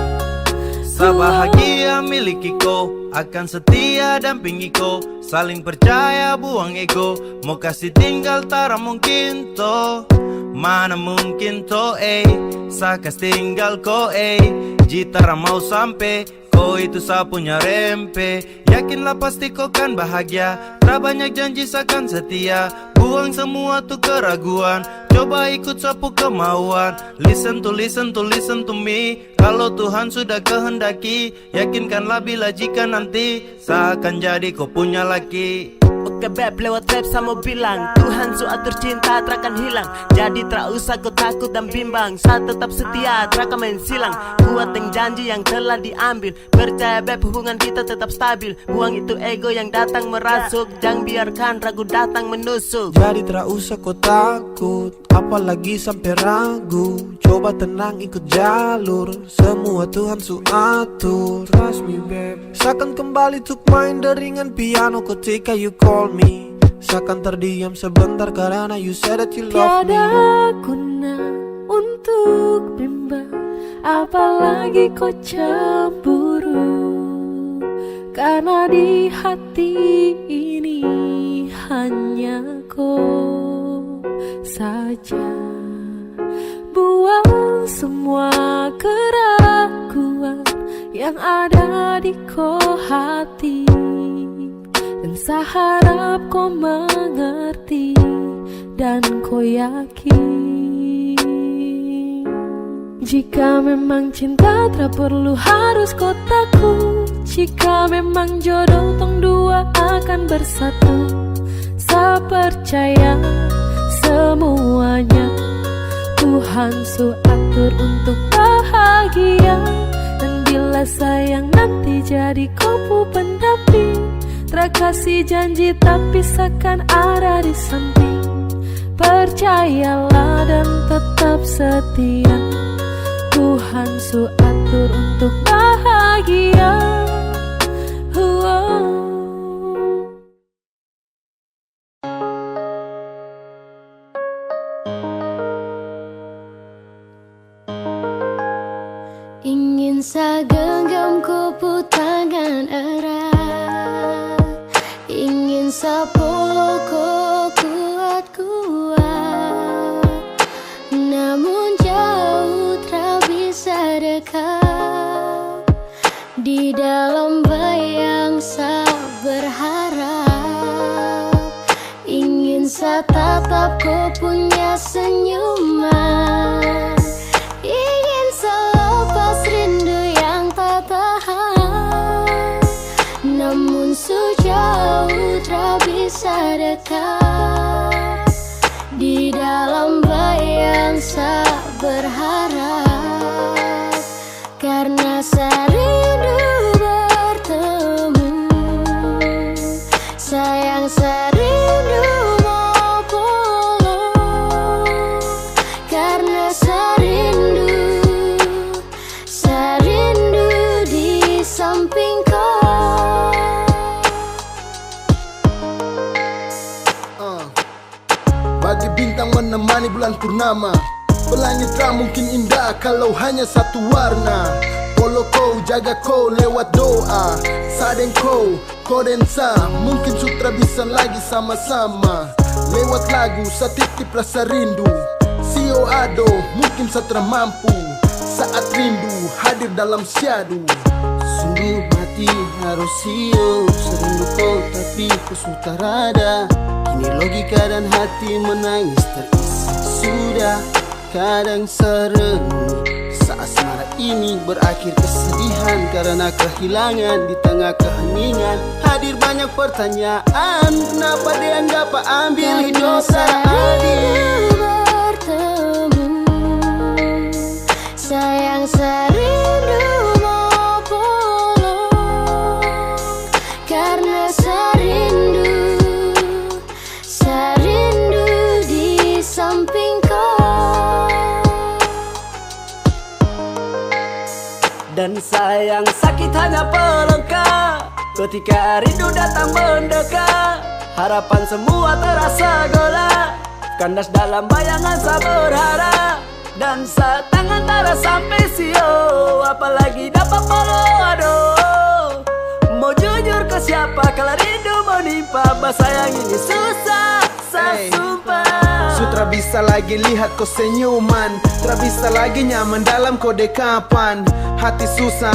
Speaker 2: Sebahagia miliki kau, akan setia dampingi kau. Saling percaya buang ego, mau kasih tinggal tara mungkin to. Mana mungkin to saya kasih tinggal kau jitara mau sampai. Kau itu saya punya rempe. Yakinlah pasti kau kan bahagia. Tak banyak janji seakan setia. Buang semua tuh keraguan. Coba ikut sapu kemauan. Listen to me. Kalau Tuhan sudah kehendaki, yakinkanlah bila jika nanti saya akan jadi kau punya laki.
Speaker 7: Oke beb, lewat rap saya mau bilang, Tuhan su atur cinta terakan hilang. Jadi tak usah kau takut dan bimbang. Saya tetap setia, terakan main silang. Kuat yang janji yang telah diambil. Percaya beb, hubungan kita tetap stabil. Buang itu ego yang datang merasuk. Jangan biarkan ragu datang menusuk.
Speaker 8: Jadi tak usah kau takut, apalagi sampai ragu. Coba tenang ikut jalur, semua Tuhan su atur. Trust me babe. Seakan kembali tuk main deringan piano ketika you call me. Seakan terdiam sebentar karena you said that you love me.
Speaker 4: Tiada guna untuk bimbang, apalagi kau cemburu. Karena di hati ini hanya kau saja. Buang semua keraguan yang ada di kau hati, dan saya harap kau mengerti dan kau yakin. Jika memang cinta tak perlu harus kau takut. Jika memang jodoh tong dua akan bersatu. Saya percaya semuanya Tuhan su atur untuk bahagia. Dan bila sayang nanti jadi kau pu pendamping, terkasih janji tapi seakan ada di samping. Percayalah dan tetap setia, Tuhan su atur untuk bahagia. Ingin saya genggam kupu tangan erat, ingin saya peluk kuat-kuat. Namun jauh tak bisa dekat. Di dalam bayang saya berharap, ingin saya tatap kau punya senyuman. bisa dekat. Di dalam bayang saya berharap, karena saya rindu bertemu. Sayang, saya rindu mau pulang, karena saya rindu di samping kau.
Speaker 9: Bagi bintang menemani bulan purnama, pelangit tak mungkin indah kalau hanya satu warna. Polo kau, jaga kau lewat doa. Sadeng kau, kodensa, mungkin sutra bisa lagi sama-sama. Lewat lagu, satitip rasa rindu. Sio ado, mungkin satra mampu. Saat rindu, hadir dalam syadu.
Speaker 10: Sungguh mati harus sio, serindu kau tapi ku sudah rada. Kini logika dan hati menangis terisi. Sudah kadang serenung saat asmara ini berakhir kesedihan, karena kehilangan di tengah keheningan. Hadir banyak pertanyaan, kenapa dianggap ambil dosa adil.
Speaker 4: Bertemu, sayang, saya rindu mau pulang, karena saya rindu di samping kau.
Speaker 7: Dan sayang, sakit hanya pelengkap ketika rindu datang mendekat. Harapan semua terasa gelap, kandas dalam bayangan saya berharap. Dan saat tangan tara sampai sio, apalagi dapat follow, aduh. Mau jujur ke siapa kalau rindu menimpa, bahasa yang ini susah, saya sumpah.
Speaker 2: Sutra bisa lagi lihat kau senyuman, tak bisa lagi nyaman dalam kau dekapan. Hati susah,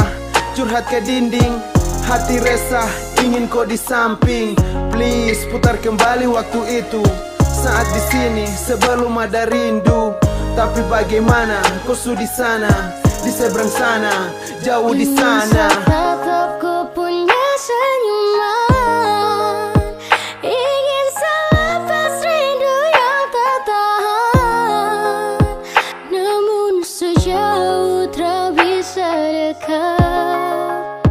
Speaker 2: curhat ke dinding, hati resah, ingin kau di samping. Please putar kembali waktu itu, saat di sini sebelum ada rindu. Tapi bagaimana kau sudah di sana, di seberang sana, jauh di sana.
Speaker 4: Tatap ku punya senyuman, ingin selepas rindu yang tak tahan. Namun sejauh tak bisa dekat.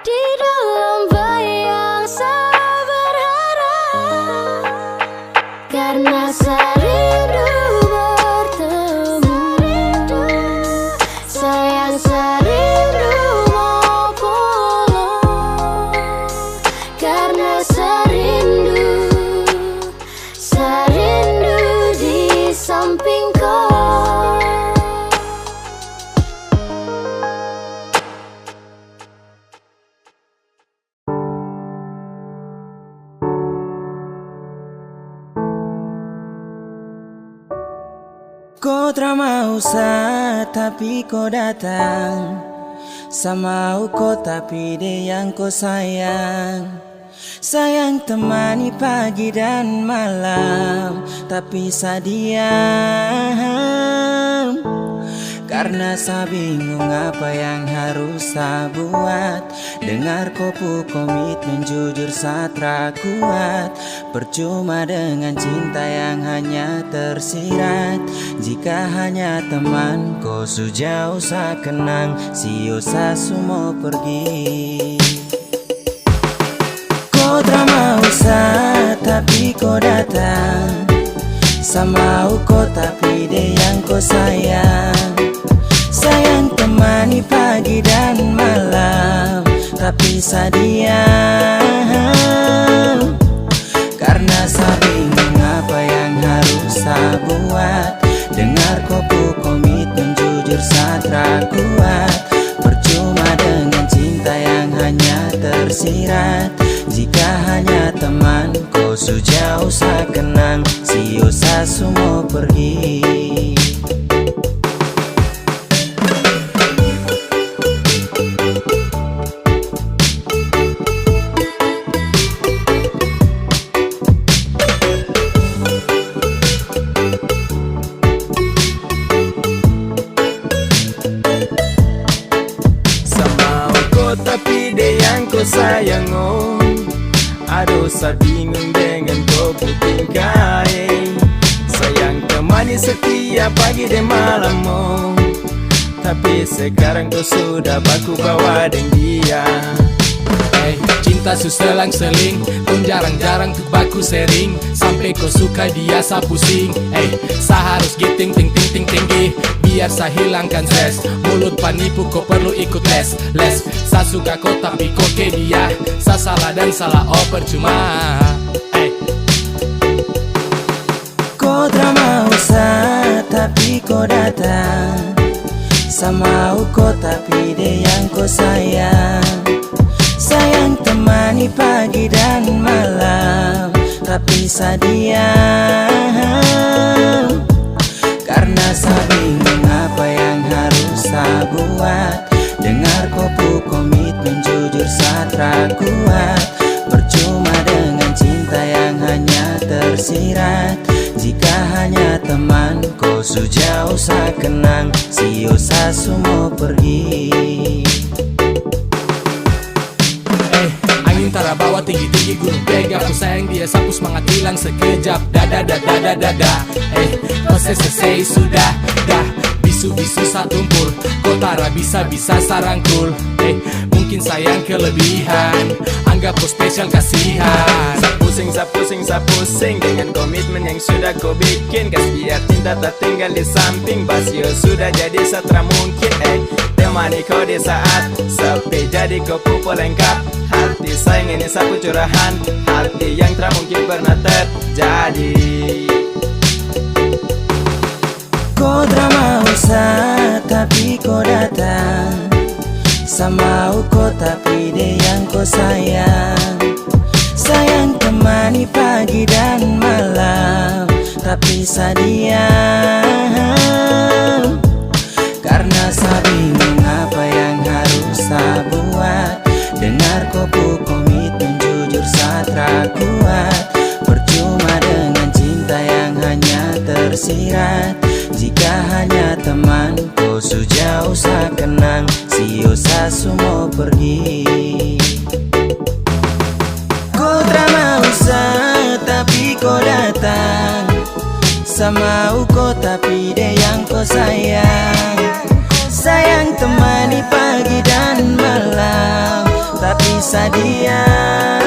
Speaker 4: Di dalam bayang saya berharap, karena saya rindu bertemu. Sayang, saya rindu mau pulang, karena saya rindu di samping kau.
Speaker 6: Kau tak mau tapi kau datang. Sama kau tapi dia yang kau sayang. Sayang temani pagi dan malam, tapi saya diam. Karena saya bingung apa yang harus saya buat. Dengar kopu komitmen jujur saya kuat. Percuma dengan cinta yang hanya tersirat. Jika hanya teman kau sejauh saya kenang, sio saya semua pergi. Kau tak mau tapi kau datang. Sama kau tapi dia yang kau sayang. Sayang temani pagi dan malam, tapi saya diam. Karena saya bingung apa yang harus saya buat. Dengar kopu komitmen jujur saya kuat. Percuma dengan cinta yang hanya tersirat. Jika hanya teman kau sejauh saya kenang, sio saya semua pergi. Sama kau tapi dia yang kau sayang, oh. Aduh saya bingung dengan kau tingkai. Sayang temani setiap pagi dan malammu, tapi sekarang kau sudah baku bawa dengan dia.
Speaker 11: Cinta suselang-seling, kau jarang-jarang tuh baku sering. Sampai kau suka dia sa pusing. Sa harus giting ting ting ting tinggi, biar sa hilangkan stres. Mulut penipu kau perlu ikut les. Sa suka kau tapi kau ke dia. Sa salah dan salah oh percuma.
Speaker 2: Kau drama usah tapi kau datang. Sama kau tapi dia yang kau sayang. Sayang temani pagi dan malam, tapi sadiam. Karena saya bingung apa yang harus saya buat. Dengar kopu komitmen jujur saya kuat. Percuma dengan cinta yang hanya tersirat. Jika hanya teman kau sejauh saya kenang. Si usah semua pergi.
Speaker 11: Angin tara bawa tinggi-tinggi gunung pega. Aku sayang dia sapu semangat hilang sekejap. Dada. Kau selesai sudah dah. Bisu-bisu satumpul. Kau tara bisa-bisa sarangkul. Mungkin sayang kelebihan. Anggap kau spesial kasihan.
Speaker 6: Sa pusing dengan komitmen yang sudah kau bikin. Kas biar cinta tak tinggal di samping. Basio sudah jadi satra mungkin. Temani kau di saat sepi, jadi kau pupuk lengkap. Hati sayang ini sapu curahan, hati yang tak mungkin pernah terjadi.
Speaker 2: Kau drama usah tapi kau datang. Sama kau tapi dia yang kau sayang. Sayang temani pagi dan malam, tapi sadiam. Karena saya bingung apa yang harus saya buat. Dengar kopu komitmen jujur saya kuat. Percuma dengan cinta yang hanya tersirat. Jika hanya teman kau sejauh saya kenang. Si usah semua pergi. Kau drama usah tapi kau datang. Sama kau tapi dia yang kau sayang. Sayang temani pagi dan malam, tapi sadiam.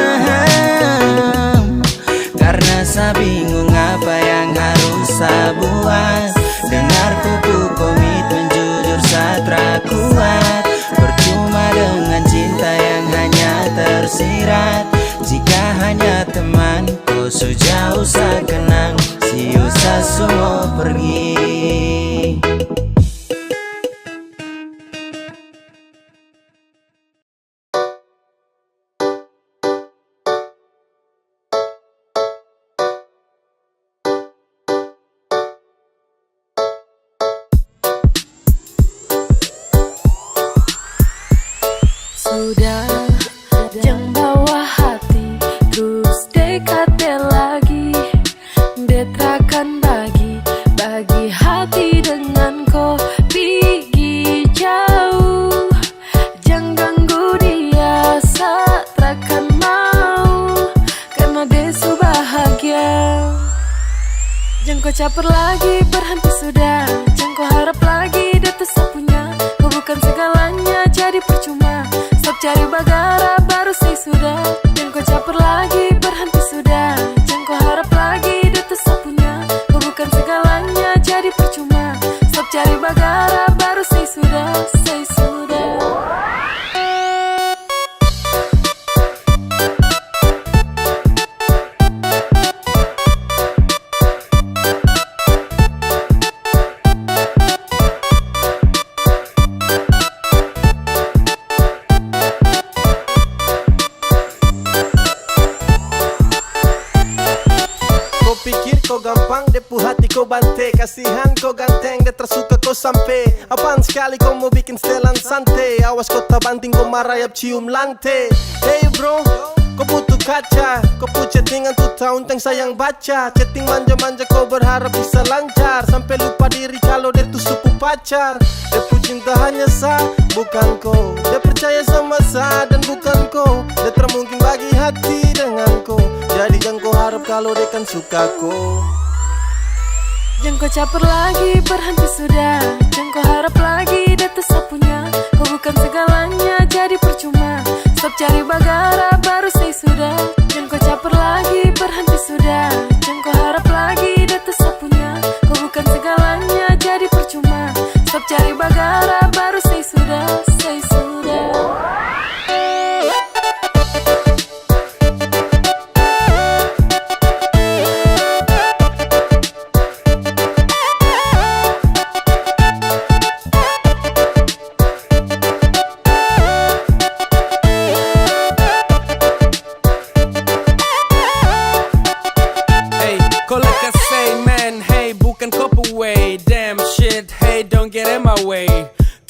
Speaker 2: Karena saya bingung apa yang harus saya buat. Dengar kupu komitmen jujur saya kuat. Percuma dengan cinta yang hanya tersirat. Jika hanya teman kau sejauh saya kenang. Si usah semua pergi.
Speaker 4: Sudah, jangan bawa hati terus dekat lagi. Detrakan bagi hati dengan kau pergi jauh. Jangan ganggu dia, saat takkan mau. Karena dia su bahagia. Jangan kau caper lagi, berhenti sudah. Jangan kau harap lagi, dia tuh sapunya. Kau bukan segalanya, jadi percuma. Stop cari bagara, baru say sudah. Jangan kau caper lagi, berhenti sudah. Jangan kau harap lagi, dia tuh sapunya. Kau bukan segalanya, jadi percuma. Stop cari bagara, baru say sudah, say sudah.
Speaker 8: Kau gampang, depu hati kau bante. Kasihan kau ganteng, dia tersuka kau sampai. Apaan sekali kau mau bikin setelan santai. Awas kau tak banting, kau marayap cium lantai. Hey bro, kau butuh kaca. Kau punya chattingan tuh tahun teng sayang baca. Chatting manja-manja kau berharap bisa lancar. Sampai lupa diri kalau dia tuh suku pacar. Dia cinta hanya sa, bukan kau. Dia percaya sama sa dan bukan kau. Dia tak mungkin bagi hati dengan kalau dia kan suka ko.
Speaker 4: Jangan kau caper lagi, berhenti sudah. Jangan kau harap lagi, dia tuh sapunya. Kau bukan segalanya, jadi percuma. Stop cari bagara, baru say sudah. Jangan kau caper lagi, berhenti sudah. Jangan kau harap lagi, dia tuh sapunya. Kau bukan segalanya, jadi percuma. Stop cari bagara, baru say sudah, say sudah.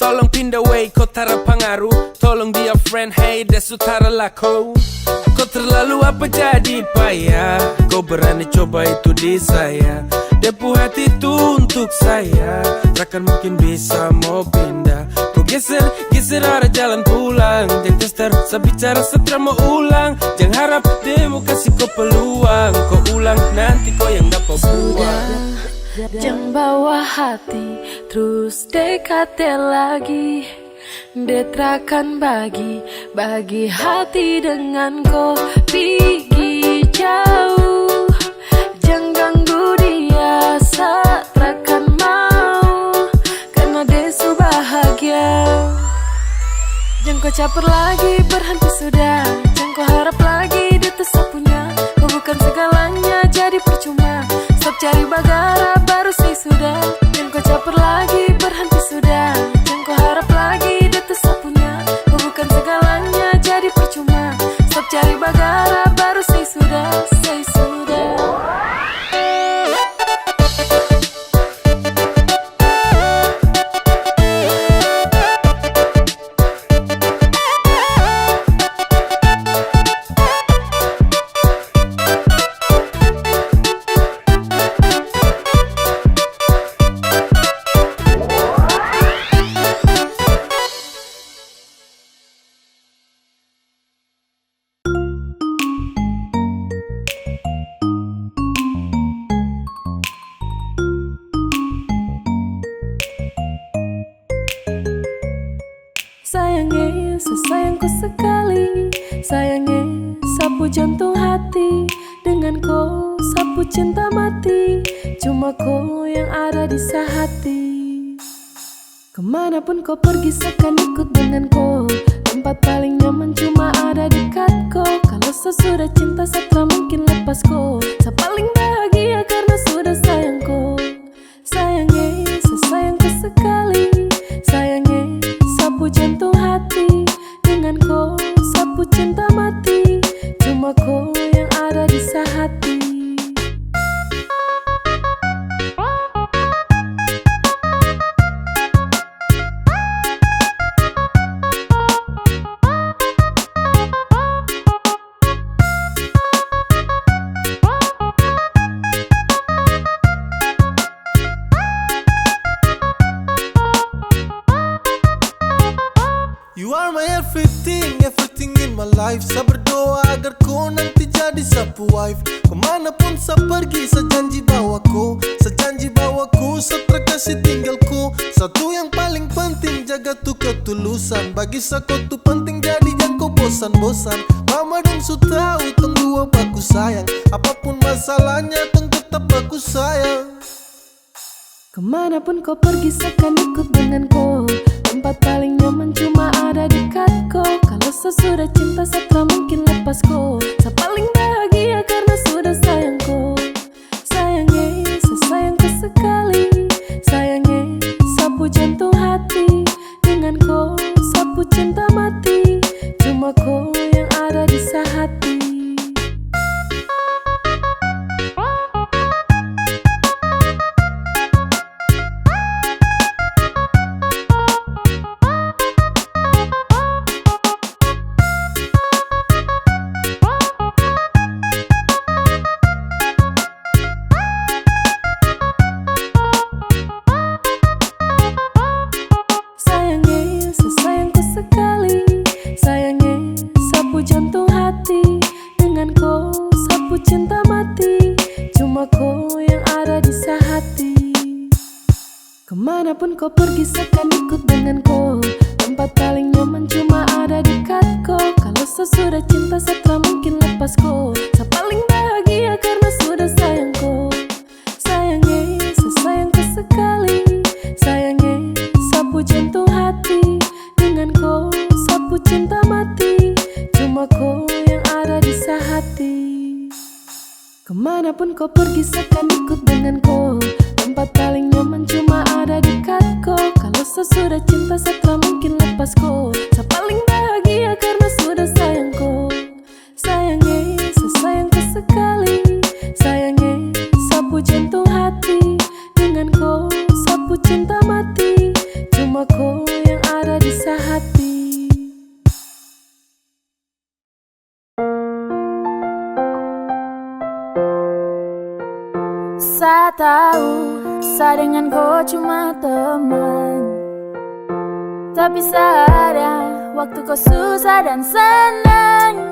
Speaker 6: Tolong pindah way, kau tara pengaruh. Tolong dia friend, hey dia sutara laku. Kau terlalu apa jadi payah. Kau berani coba itu di saya. Depu hati itu untuk saya. Takkan mungkin bisa mau pindah. Kau geser arah jalan pulang. Jangan tester, sebicara setelah mau ulang. Jangan harap dia mau kasih kau peluang. Kau ulang, nanti kau yang dapat buang.
Speaker 4: Jangan bawa hati, terus dekati lagi. Detrakan bagi hati dengan kau pergi jauh. Jangan ganggu dia saat rakan mau, karena dia su bahagia. Jangan kau caper lagi, berhenti sudah. Jangan kau harap lagi, dia tuh sapunya. Kau bukan segalanya, jadi percuma. Stop cari bagara, baru say sudah. Jangan kau caper lagi, berhenti sudah. Jangan kau harap lagi, dia tuh sapunya. Kau bukan segalanya, jadi percuma. Stop cari bagara, baru say sudah, say sudah. Sayangnya, sesayangku sekali. Sayangnya, sapu jantung hati. Dengan kau, sapu cinta mati. Cuma kau yang ada di sehati. Kemanapun kau pergi, seakan ikut dengan kau. Tempat paling nyaman cuma ada dekat kau. Kalau sesudah cinta, setelah mungkin lepas kau. Saya paling bahagia karena sudah sayang kau. Sayangnya, sesayangku sekali. Sayangnya, sapu jantung hati. Dengan kau, sapu cinta mati. Cuma kau yang ada di sehati.
Speaker 8: You are my everything, everything in my life. Saya berdoa agar kau nanti jadi sapu wife. Kemanapun saya pergi, saya janji bawaku. Saya janji bawaku, setelah kasih tinggalku. Satu yang paling penting, jaga tuh ketulusan. Bagi saya kau tuh penting, jadi jangan kau bosan-bosan. Mama dan su tahu, tunggu apa aku sayang. Apapun masalahnya, tunggu tetap aku sayang.
Speaker 4: Kemanapun kau pergi, seakan ikut dengan kau. Tempat paling nyaman cuma ada dekat kau. Kalau sesudah cinta, setelah mungkin lepas kau. Saya paling bahagia karena sudah sayang kau. Sayangnya, sesayangku sekali. Sayangnya, sapu jantung hati. Dengan kau, sapu cinta mati. Cuma kau yang ada di sehati. Sayangnya, sesayangku sekali. sesudah cinta setelah mungkin lepas kau. Saya paling bahagia karena sudah sayang kau. Sayangnya, sesayang kau sekali. Sayangnya, sapu jantung hati. Dengan kau, sapu cinta mati. Cuma kau yang ada di sehati. Kemanapun kau pergi saya akan ikut dengan kau. Tempat paling nyaman cuma ada dekat kau. Kalau sesudah cinta setelah mungkin lepas kau. Saya paling bahagia karena sudah sayang kau. Sayangnya, sesayang kau sekali. Sayangnya, sapu jantung hati. Dengan kau, sapu cinta mati. Cuma kau yang ada di sehati. Saya tahu, saya dengan kau cuma teman. Tapi ada waktu kau susah dan senang.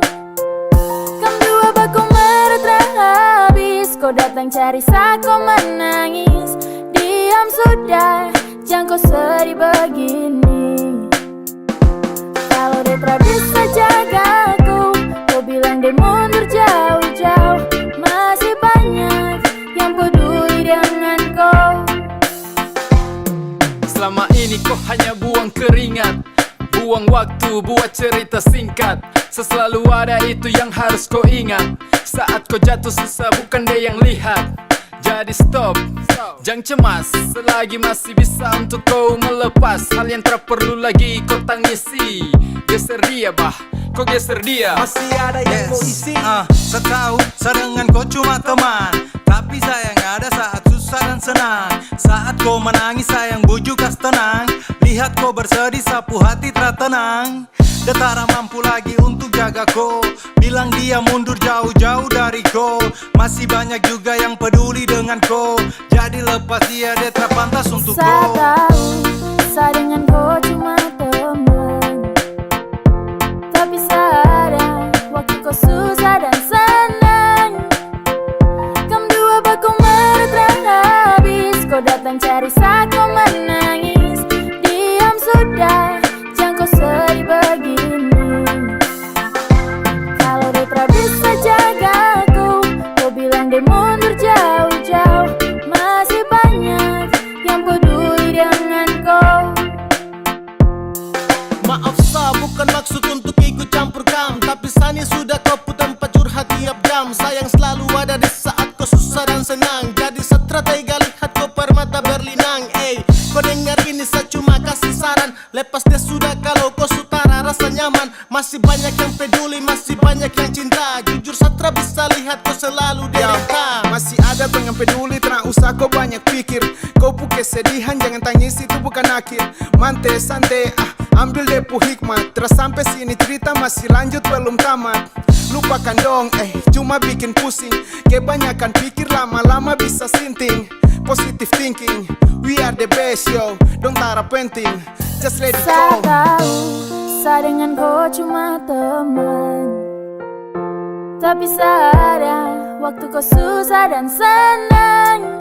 Speaker 4: Kam dua bakung meretrah habis. Kau datang cari saya kau menangis. Diam sudah, jangan kau sedih begini. Kalau dia tak bisa jaga aku, kau bilang dia mundur jauh-jauh. Masih banyak yang peduli dengan kau.
Speaker 11: Selama ini kau hanya buang keringat, buang waktu buat cerita singkat. Selalu ada itu yang harus kau ingat. Saat kau jatuh susah bukan dia yang lihat. Jadi stop, jangan cemas. Selagi masih bisa untuk kau melepas hal yang tak perlu lagi kau tangisi. Geser dia bah, kau geser dia.
Speaker 2: Masih ada yang mau isi. Saya tahu saya dengan kau cuma teman. Tapi sayang ada saat susah dan senang. Saat kau menangis sayang bujuk kas tenang. Lihat kau bersedih sapu hati tertenang. Dia tak mampu lagi untuk jaga kau. Bilang dia mundur jauh-jauh dari kau. Masih banyak juga yang peduli dengan kau. Jadi lepas dia tak pantas untuk kau.
Speaker 4: Saya tahu, saya dengan kau cuma teman. Tapi ada waktu kau susah dan senang. Kam dua bakung meretrah habis. Kau datang cari saya kau menangis. Diam sudah, jangan kau sedih begini. Kalau dia tak bisa jaga aku, kau bilang dia mundur jauh-jauh. Masih banyak yang peduli dengan kau.
Speaker 8: Maaf sa, bukan maksud untuk ikut campur kam. Tapi Sani sudah kau tempat curhat tiap jam. Sayang selalu ada di saat kau susah dan senang. Jadi strategi lihat kau permata berlinang. Kau dengar ini saya cuma kasih saran. Lepas dia sudah kalau kau sutara rasa nyaman. Masih banyak yang peduli, masih banyak yang cinta. Jujur Satra bisa lihat kau selalu derita.
Speaker 6: Masih ada pengen peduli, tak usah kau banyak pikir. Kau pu kesedihan, jangan tangis itu bukan akhir. Mante santai, ambil depu hikmat. Terus sampai sini cerita masih lanjut belum tamat. Lupakan dong, cuma bikin pusing. Kebanyakan pikir lama-lama bisa sinting. Positive thinking, we are the best yo. Don't tara penting, just let it
Speaker 4: Saya
Speaker 6: go.
Speaker 4: tahu, saya dengan kau cuma teman. Tapi ada waktu kau susah dan senang.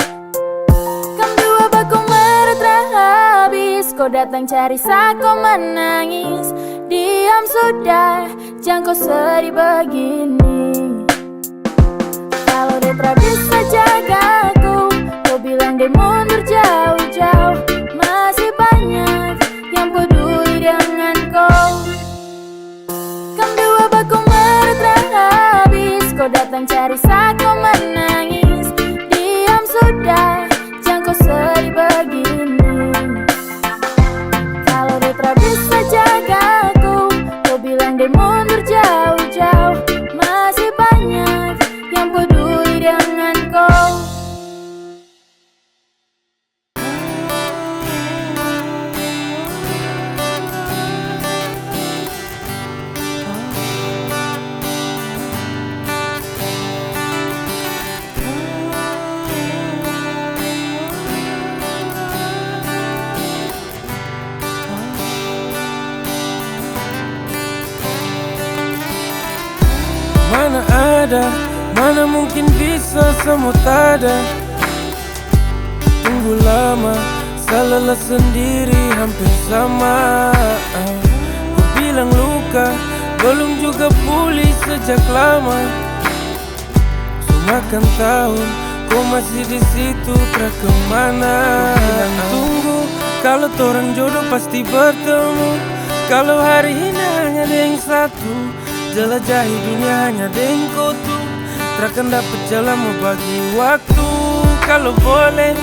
Speaker 4: Kam dua bakung meretrah habis. Kau datang cari saya kau menangis. Diam sudah, jangan kau sedih begini. Kalau dia tak bisa jaga aku, kau bilang dia mundur jauh-jauh. Masih banyak yang peduli dengan kau. Kam dua bakung meretrah habis. Kau datang cari saya kau menangis. Diam sudah, jangan kau sedih begini. Kalau dia tak bisa jaga aku, kau bilang dia mundur jauh-jauh. Masih banyak yang peduli dengan kau.
Speaker 6: Mana ada, mana mungkin bisa semua tak ada. Tunggu lama, saya lelah sendiri hampir sama. Ku bilang luka, belum juga pulih sejak lama. Semakan tahun, kau masih di situ, tak kemana. Tunggu, kalau torang jodoh pasti bertemu. Kalau hari ini hanya ada yang satu, jelajahi dunia hanya dengan kau tuh. Takkan dapat jalan mau bagi waktu. Kalau boleh,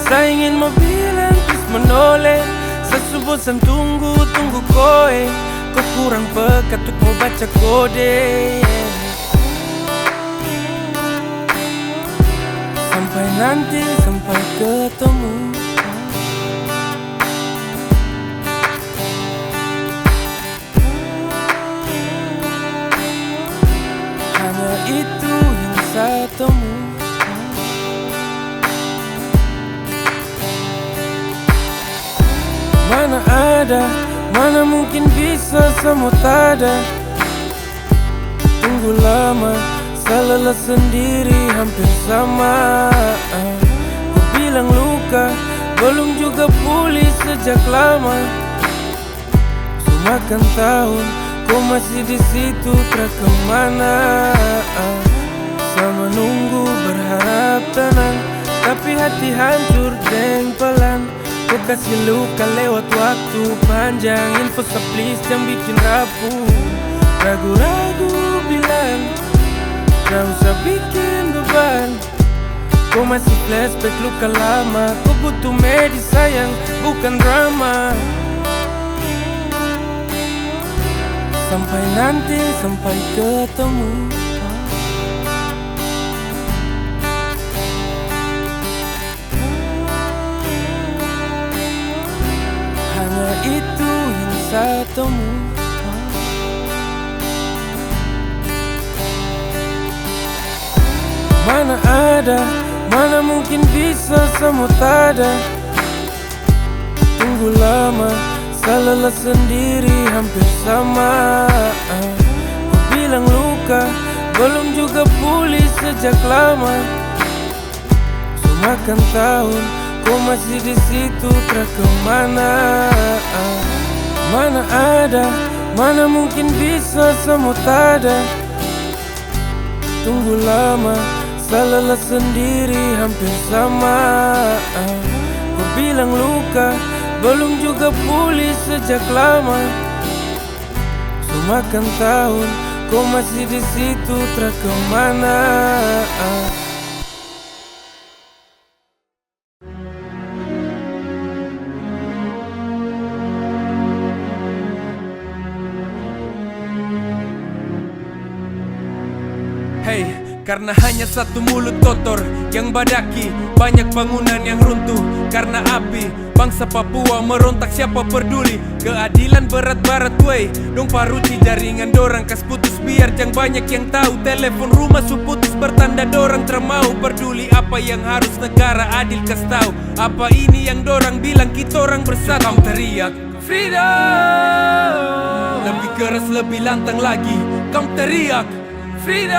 Speaker 6: saya ingin mau bilang please menoleh. Sesubosan tunggu koe. Kau kurang peka tuh mau baca kode. Sampai nanti, sampai ketemu. Hanya itu yang saya temu. Mana ada, mana mungkin bisa semua tada. Tunggu lama, saya lelah sendiri hampir sama. Ku bilang luka, belum juga pulih sejak lama. Semakan tahun, kau masih di situ, tak kemana. Sama nunggu berharap tenang, tapi hati hancur dan pelan. Kau kasih luka lewat waktu panjang. Info please jangan bikin rapuh. Ragu-ragu bilang gak usah bikin beban. Kau masih flashback luka lama. Kau butuh medis sayang, bukan drama. Sampai nanti, sampai ketemu. Hanya itu yang saya temu. Mana ada, mana mungkin bisa semua tada. Tunggu lama, saya lelah sendiri hampir sama. Ku bilang luka, belum juga pulih sejak lama. Semakan tahun, kau masih di situ, tak kemana. Mana ada, mana mungkin bisa semua tada. Tunggu lama, saya lelah sendiri hampir sama. Ku bilang luka, belum juga pulih sejak lama. Semakan tahun, kau masih di situ, tak kemana.
Speaker 12: Hey, karena hanya satu mulut kotor yang badaki, banyak bangunan yang runtuh karena api. Bangsa Papua merontak, siapa peduli? Keadilan berat barat wey. Dong paruti jaringan dorang kas putus biar jang banyak yang tahu. Telepon rumah su putus bertanda dorang termau. Peduli apa yang harus negara adil kas tahu. Apa ini yang dorang bilang kita orang bersatu. Kamu teriak freedom, lebih keras lebih lantang lagi. Kamu teriak freedom,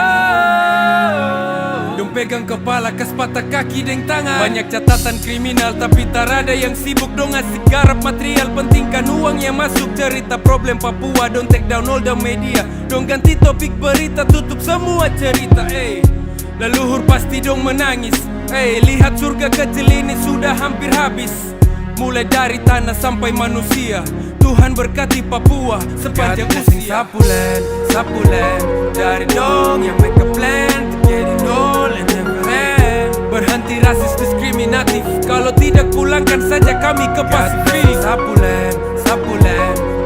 Speaker 12: dong pegang kepala kas patah kaki deng tangan. Banyak catatan kriminal tapi tak ada yang sibuk. Dong asik garap material, pentingkan uang yang masuk. Cerita problem Papua, dong take down all the media. Dong ganti topik berita, tutup semua cerita. Leluhur pasti dong menangis. Lihat surga kecil ini sudah hampir habis. Mulai dari tanah sampai manusia, Tuhan berkati Papua sepanjang usia. Sapulen, dari dong yang make a plan to get it all and never end. Berhenti rasis diskriminatif, kalau tidak pulangkan saja kami ke Pasifik. Sapulen,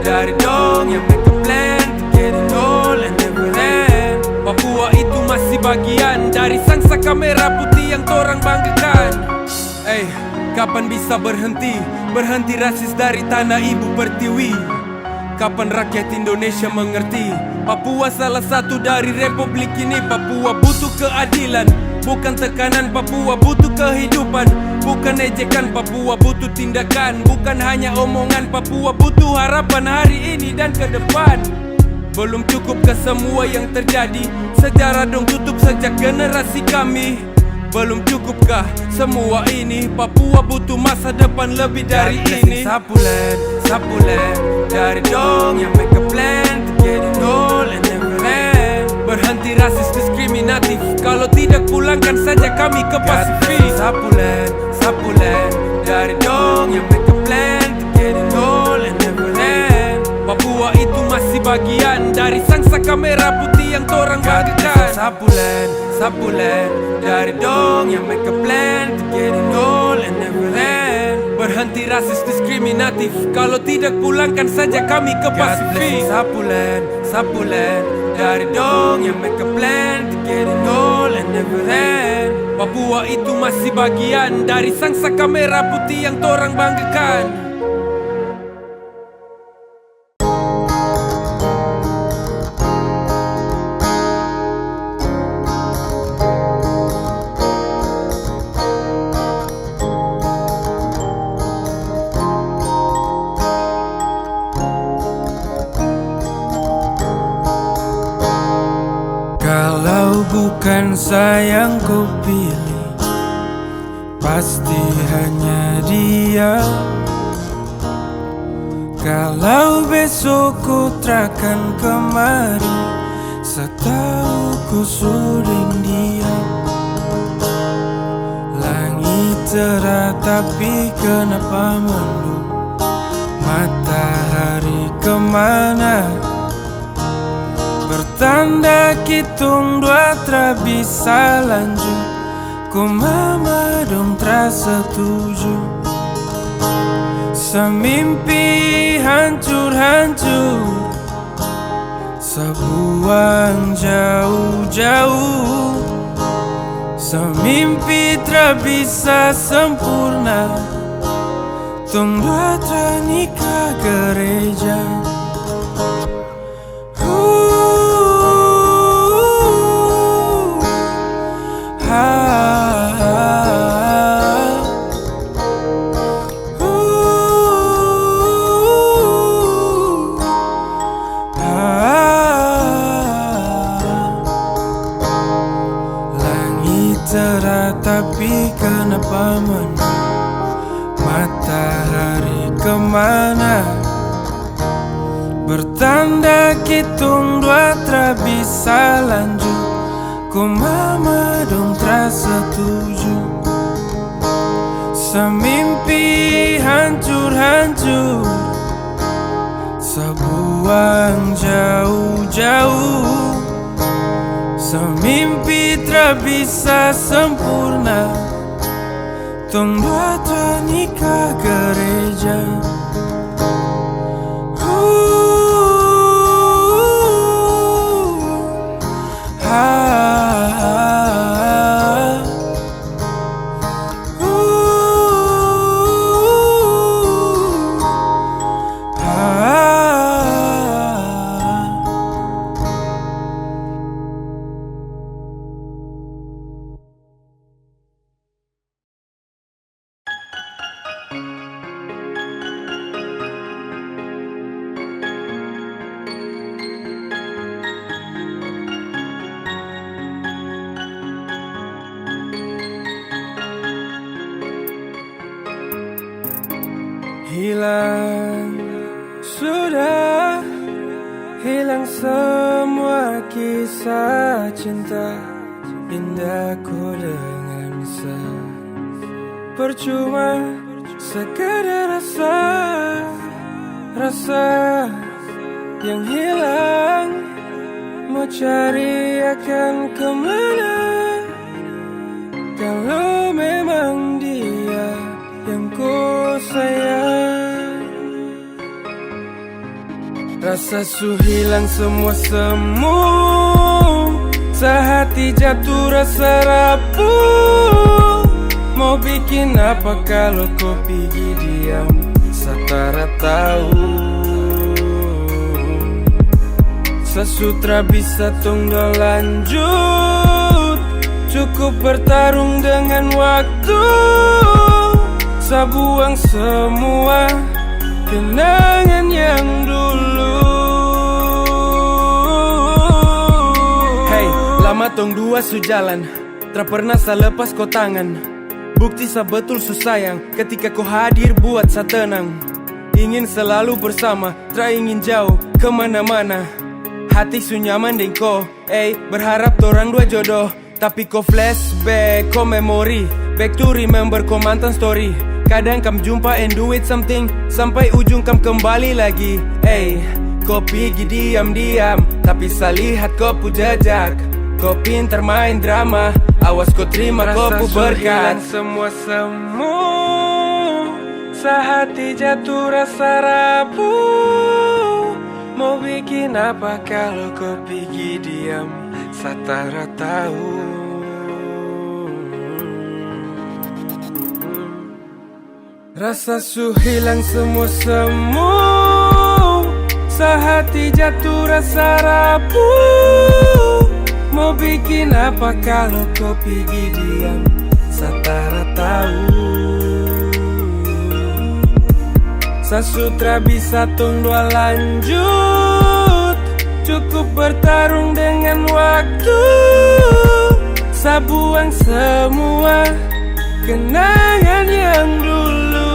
Speaker 12: dari dong yang make a plan to get it all and never end. Papua itu masih bagian dari sang saka merah putih yang torang banggakan. Kapan bisa berhenti? Berhenti rasis dari tanah ibu pertiwi. Kapan rakyat Indonesia mengerti? Papua salah satu dari republik ini. Papua butuh keadilan, bukan tekanan. Papua butuh kehidupan, bukan ejekan. Papua butuh tindakan, bukan hanya omongan. Papua butuh harapan hari ini dan ke depan. Belum cukup ke semua yang terjadi? Sejarah dong tutup sejak generasi kami. Belum cukupkah semua ini? Papua butuh masa depan lebih dari ini. Sapulen, dari dong yang make a plan to get it all kami ke Pasifik. Sapulen dari dong yang make a plan to get it all and never end. Papua itu masih bagian dari sangsaka merah putih yang torang bagikan. Sapulen dari dong yang make a plan to get it all and never end. Berhenti rasis diskriminatif, kalau tidak pulangkan saja kami ke Pasifik. Sapulen dari dong yang make a plan to get it all and never end. Papua itu masih bagian dari sangsaka merah putih yang torang banggakan.
Speaker 6: Kalau bukan sayang ku pilih, pasti hanya dia. Kalau besok ku takkan kemari, setahu ku suding dia. Langit cerah tapi kenapa mendung? Matahari kemana? Bertanda kitung dua tra bisa lanjut, ku mama dong tra setuju. Semimpi hancur-hancur, sebuang jauh-jauh. Semimpi tra bisa sempurna, tung dua tra nikah gereja. Langit cerah tapi kenapa mendung? Matahari kemana? Bertanda kitung dua tra bisa lanjut, ku mama dong tra setuju. Semimpi hancur-hancur, sebuang jauh-jauh. Semimpi tra bisa sempurna, tung dua tra nikah gereja. Hilang, sudah hilang semua kisah cinta indahku dengan percuma sekadar rasa yang hilang. Mau cari akan kemana kalau memang dia yang ku sayang. Rasa su hilang semua sehati jatuh rasa rapuh. Mau bikin apa kalau kau pergi diam satara tahu. Sesutra bisa tunggu lanjut, cukup bertarung dengan waktu. Sabuang semua kenangan yang dulu. Hey, lama tong dua su jalan, tak pernah saya lepas kau tangan. Bukti sa betul su sayang, ketika kau hadir buat sa tenang. Ingin selalu bersama, tak ingin jauh kemana-mana. Hati su nyaman deng kau, berharap torang dua jodoh.
Speaker 12: Tapi kau flashback, kau memori. Back to remember kau mantan story. Kadang kam jumpa and do it something, sampai ujung kam kembali lagi. Kau pergi diam-diam, tapi saya lihat kau pu jejak. Kau pintar main drama, awas kau terima kau pu berkat. Semua semu, sehati jatuh rasa rapuh. Mau bikin apa kalau kau pergi diam, saya tak tahu. Rasa su hilang semua semu, sehati jatuh rasa rapuh. Mau bikin apa kalau kau pergi diam, saya tak tahu. Sasutra bisa tong dua lanjut, cukup bertarung dengan waktu. Saya buang semua kenangan yang dulu.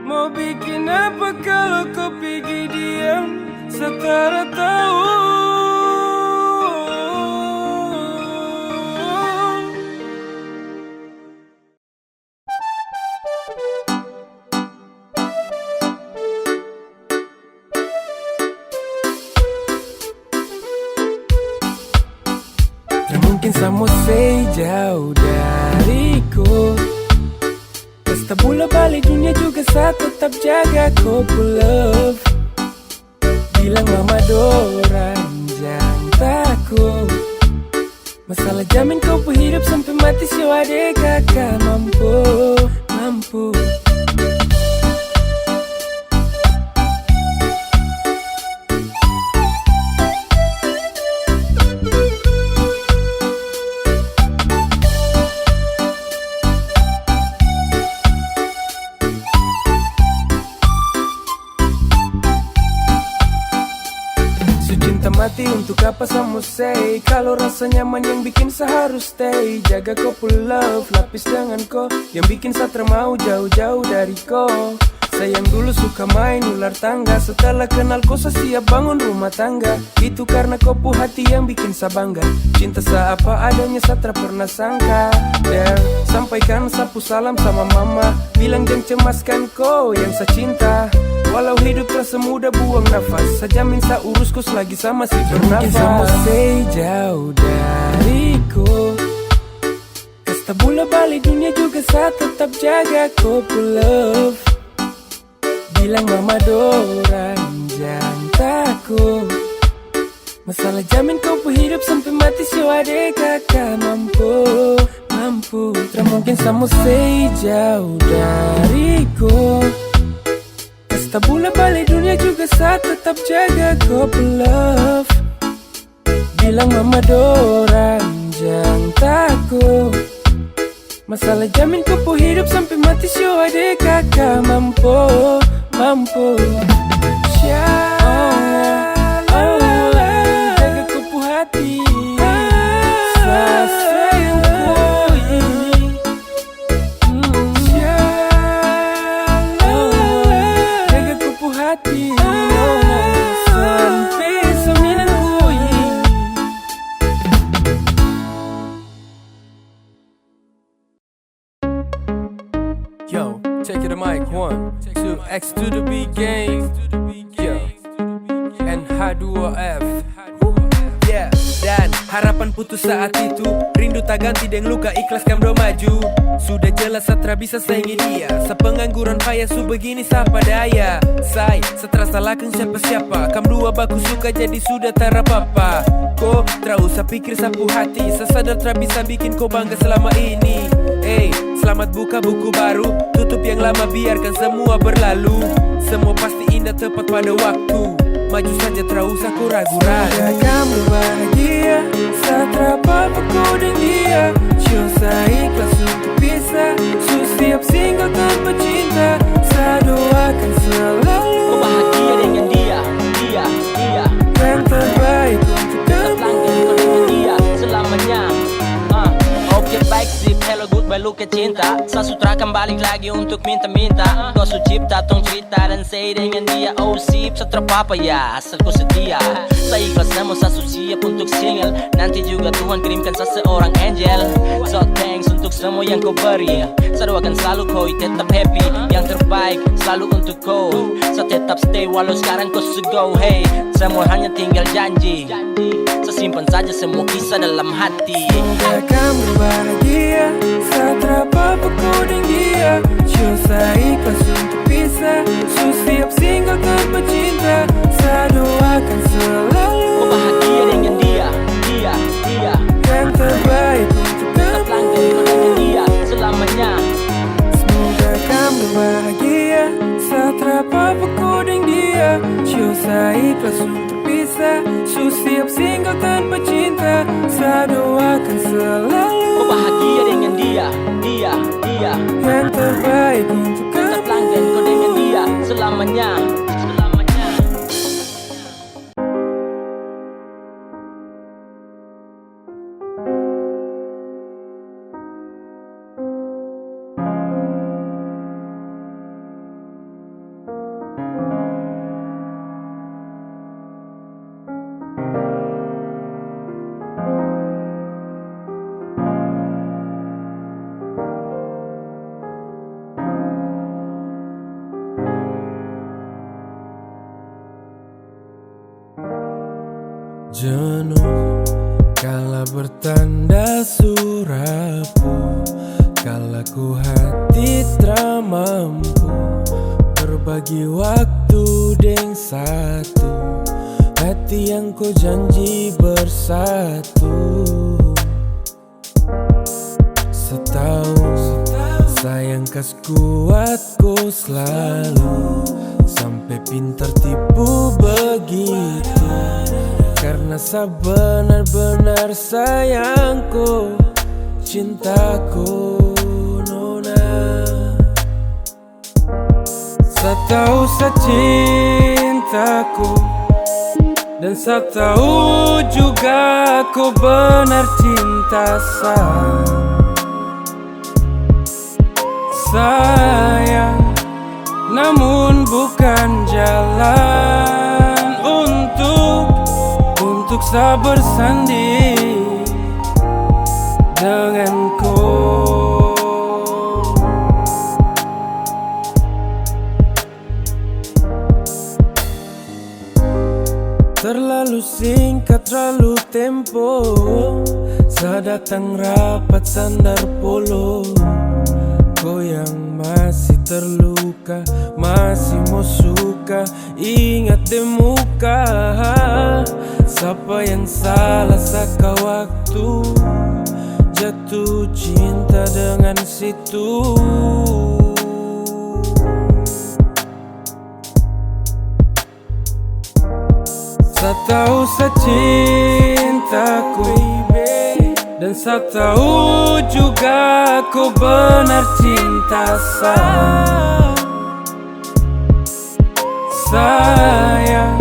Speaker 12: Mau bikin apa kalau kau pergi diam, saya tak tahu. Tak mungkin sama say jauh dariku. Pesta bola balik dunia juga saya tetap jaga kau love. Bilang mama dorang jangan takut. Masalah jamin kau hidup sampai mati siapa dek kakak mampu. Mati untuk apa sama say. Kalau rasa nyaman yang bikin saya harus stay. Jaga kau pull love, lapis dengan kau yang bikin saya termau jauh-jauh dari kau. Sayang dulu suka main ular tangga, setelah kenal kau saya siap bangun rumah tangga. Itu karena kau pu hati yang bikin saya bangga. Cinta saya apa adanya saya tak pernah sangka. Sampaikan sapu salam sama mama, bilang jangan cemaskan kau yang saya cinta. Walau hidup terasa mudah buang nafas, saya jamin saya urus kau selagi sama si bernafas. Sama say jauh dariku. Pesta bola balik dunia juga saya tetap jaga kau love. Bilang mama dorang jangan takut. Masalah jamin kau hidup sampai mati siapa dek kakak mampu. Tak mungkin sama say jauh dariku. Pesta bola balik dunia juga saya tetap jaga kau love. Bilang mama dorang jangan takut. Masalah jamin kau hidup sampai mati siapa dek kakak mampu. Jaga kau hati, saya sayang kau ini. Jaga kau hati, sampai sembilan kau ini. Yo, check it the mic, 1, 2, X to the B gang. Yo, and H2F. Yeah, dan harapan putus saat itu, rindu tak ganti dan luka ikhlas kam do maju. Sudah jelas satra bisa saingi dia, sepengangguran payah su begini siapa daya. Setelah salahkan siapa-siapa, kam dua baku suka jadi sudah tak apa-apa. Kau tak usah pikir sapu hati, sesadar tak bisa bikin kau bangga selama ini. Selamat buka buku baru, tutup yang lama biarkan semua berlalu. Semua pasti indah tepat pada waktu, maju saja tak usah kau ragu-ragu. Kamu bahagia, satra apa kau dan dia. Show saya ikhlas untuk bisa, setiap single tanpa cinta. Saya doakan selalu
Speaker 5: Kau bahagia dengan dia.
Speaker 12: yang terbaik untuk
Speaker 5: Tetap langgeng kau dengan dia selamanya. Oke baik sip, hello good
Speaker 13: beluk ke cinta. Sa sutrakan balik lagi untuk minta-minta. Kau su cipta tong cerita dan say dengan dia. Oh sip, sa terpapa ya, asal kau setia. Sa ikhlas semua, sa su siap untuk single. Nanti juga Tuhan kirimkan sa seorang angel. So thanks untuk semua yang kau beri. Sa doakan selalu kau tetap happy. Yang terbaik selalu untuk kau. Sa tetap stay walau sekarang kau su go. Hey, semua hanya tinggal janji. Sa simpan saja semua kisah dalam hati.
Speaker 6: Semoga kamu bahagia saat apa kau dengan dia. Show saya ikhlas untuk pisah. Su siap single tanpa cinta. Saya doakan selalu
Speaker 13: kau bahagia dengan dia.
Speaker 6: Yang terbaik untuk
Speaker 13: tetap langgeng kau dengan dia selamanya.
Speaker 6: Semoga kamu bahagia saat apa kau dengan dia. Show saya ikhlas untuk pisah. Su siap single tanpa cinta. Saya doakan selalu
Speaker 13: kau bahagia dengan dia.
Speaker 6: Yang terbaik untuk
Speaker 13: tetap langgeng kau dengan dia selamanya.
Speaker 6: Jenuh kala bertanda surapu, kala ku hati tak mampu berbagi waktu deng satu hati yang ku janji bersatu. Setahun sayang kas kuatku selalu sampai pintar tipu begitu. Karena sa benar-benar sayangku, cintaku nona. Sa tahu sa cintaku, dan sa tahu juga ku benar cinta sa. Sayang, namun bukan jalan untuk sa bersanding denganku. Terlalu singkat, terlalu tempo. Sa datang rapat sandar polo. Kau yang masih terluka, masih mau suka, ingat di muka. Siapa yang salah saka waktu jatuh cinta dengan situ. Sa tahu sa cintaku, dan sa tahu juga kau benar cinta sa. Sayang,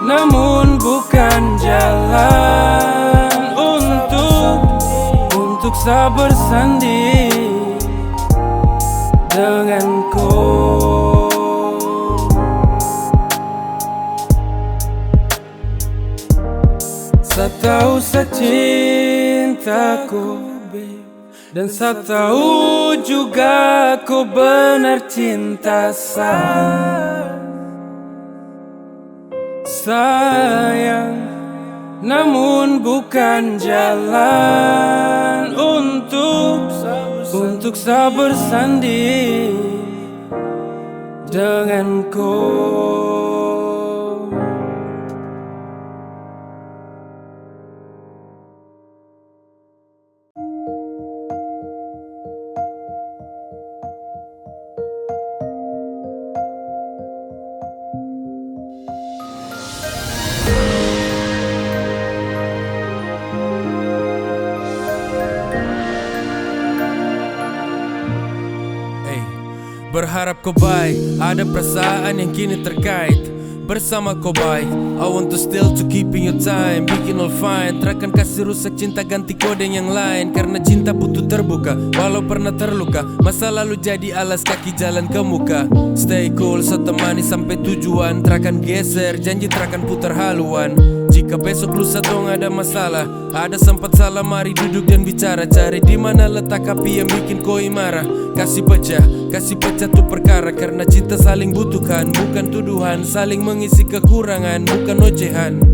Speaker 6: namun bukan jalan untuk sa bersanding denganku. Sa tahu sa cintaku, dan sa tahu juga kau benar cinta sa. Sayang, namun bukan jalan untuk sa bersanding denganku.
Speaker 12: Berharap kau baik, ada perasaan yang kini terkait. bersama kau baik. I want to still to keeping your time, bikin all fine. Terakan kasih rusak cinta ganti kode yang lain. Karena cinta butuh terbuka, walau pernah terluka. Masa lalu jadi alas kaki jalan ke muka. Stay cool, so temani sampai tujuan. Terakan geser, janji terakan putar haluan. Jika besok lusa dong ada masalah, ada sempat salah, mari duduk dan bicara. Cari di mana letak api yang bikin koi marah. Kasih pecah tuh perkara. Karena cinta saling butuhkan, bukan tuduhan. Saling mengisi kekurangan, bukan ocehan.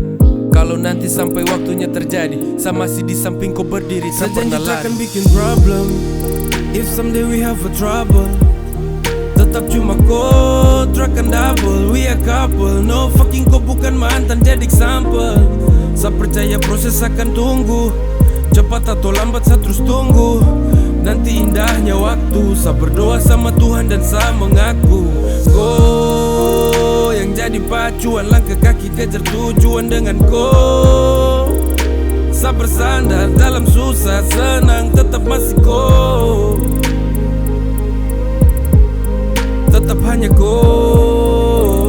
Speaker 12: Kalau nanti sampai waktunya terjadi, sama si di samping kau berdiri.
Speaker 6: Sejanji takkan bikin problem. If someday we have a trouble, tetap cuma kau, terakan double. We a couple, no fucking kau bukan mantan jadi example. Saya percaya proses akan tunggu, cepat atau lambat saya terus tunggu. Nanti indahnya waktu, saya berdoa sama Tuhan dan saya mengaku kau yang jadi pacuan langkah kaki kejar tujuan dengan kau. Saya bersandar dalam susah senang, tetap masih kau, tetap hanya kau.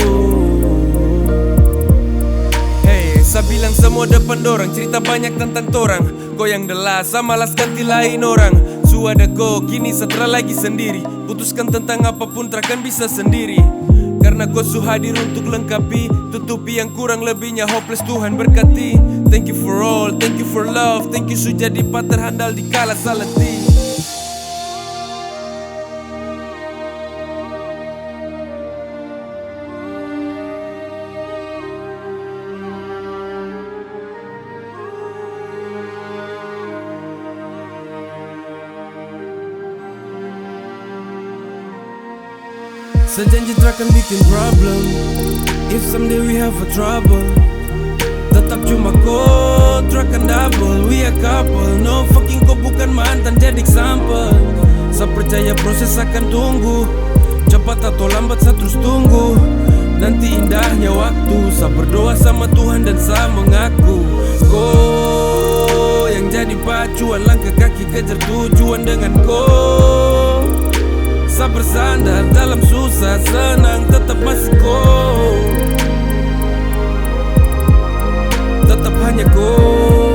Speaker 12: Hey, saya bilang semua depan dorang, cerita banyak tentang torang. Kau yang delas, saya malas ganti lain orang. Ada kau, kini setelah lagi sendiri. Putuskan tentang apapun, terakan bisa sendiri. Karena kau su hadir untuk lengkapi, tutupi yang kurang lebihnya hopeless, Tuhan berkati. Thank you for all, thank you for love. Thank you su jadi partner handal di kala salati.
Speaker 6: Sejanji terakan bikin problem. If someday we have a trouble, tetap cuma kau, terakan double. We a couple, no fucking kau bukan mantan jadi example. Saya percaya proses akan tunggu, cepat atau lambat saya terus tunggu. Nanti indahnya waktu, saya berdoa sama Tuhan dan saya mengaku kau yang jadi pacuan langkah kaki kejar tujuan dengan kau. Saya bersandar dalam susah senang, tetap masih kau, tetap hanya kau.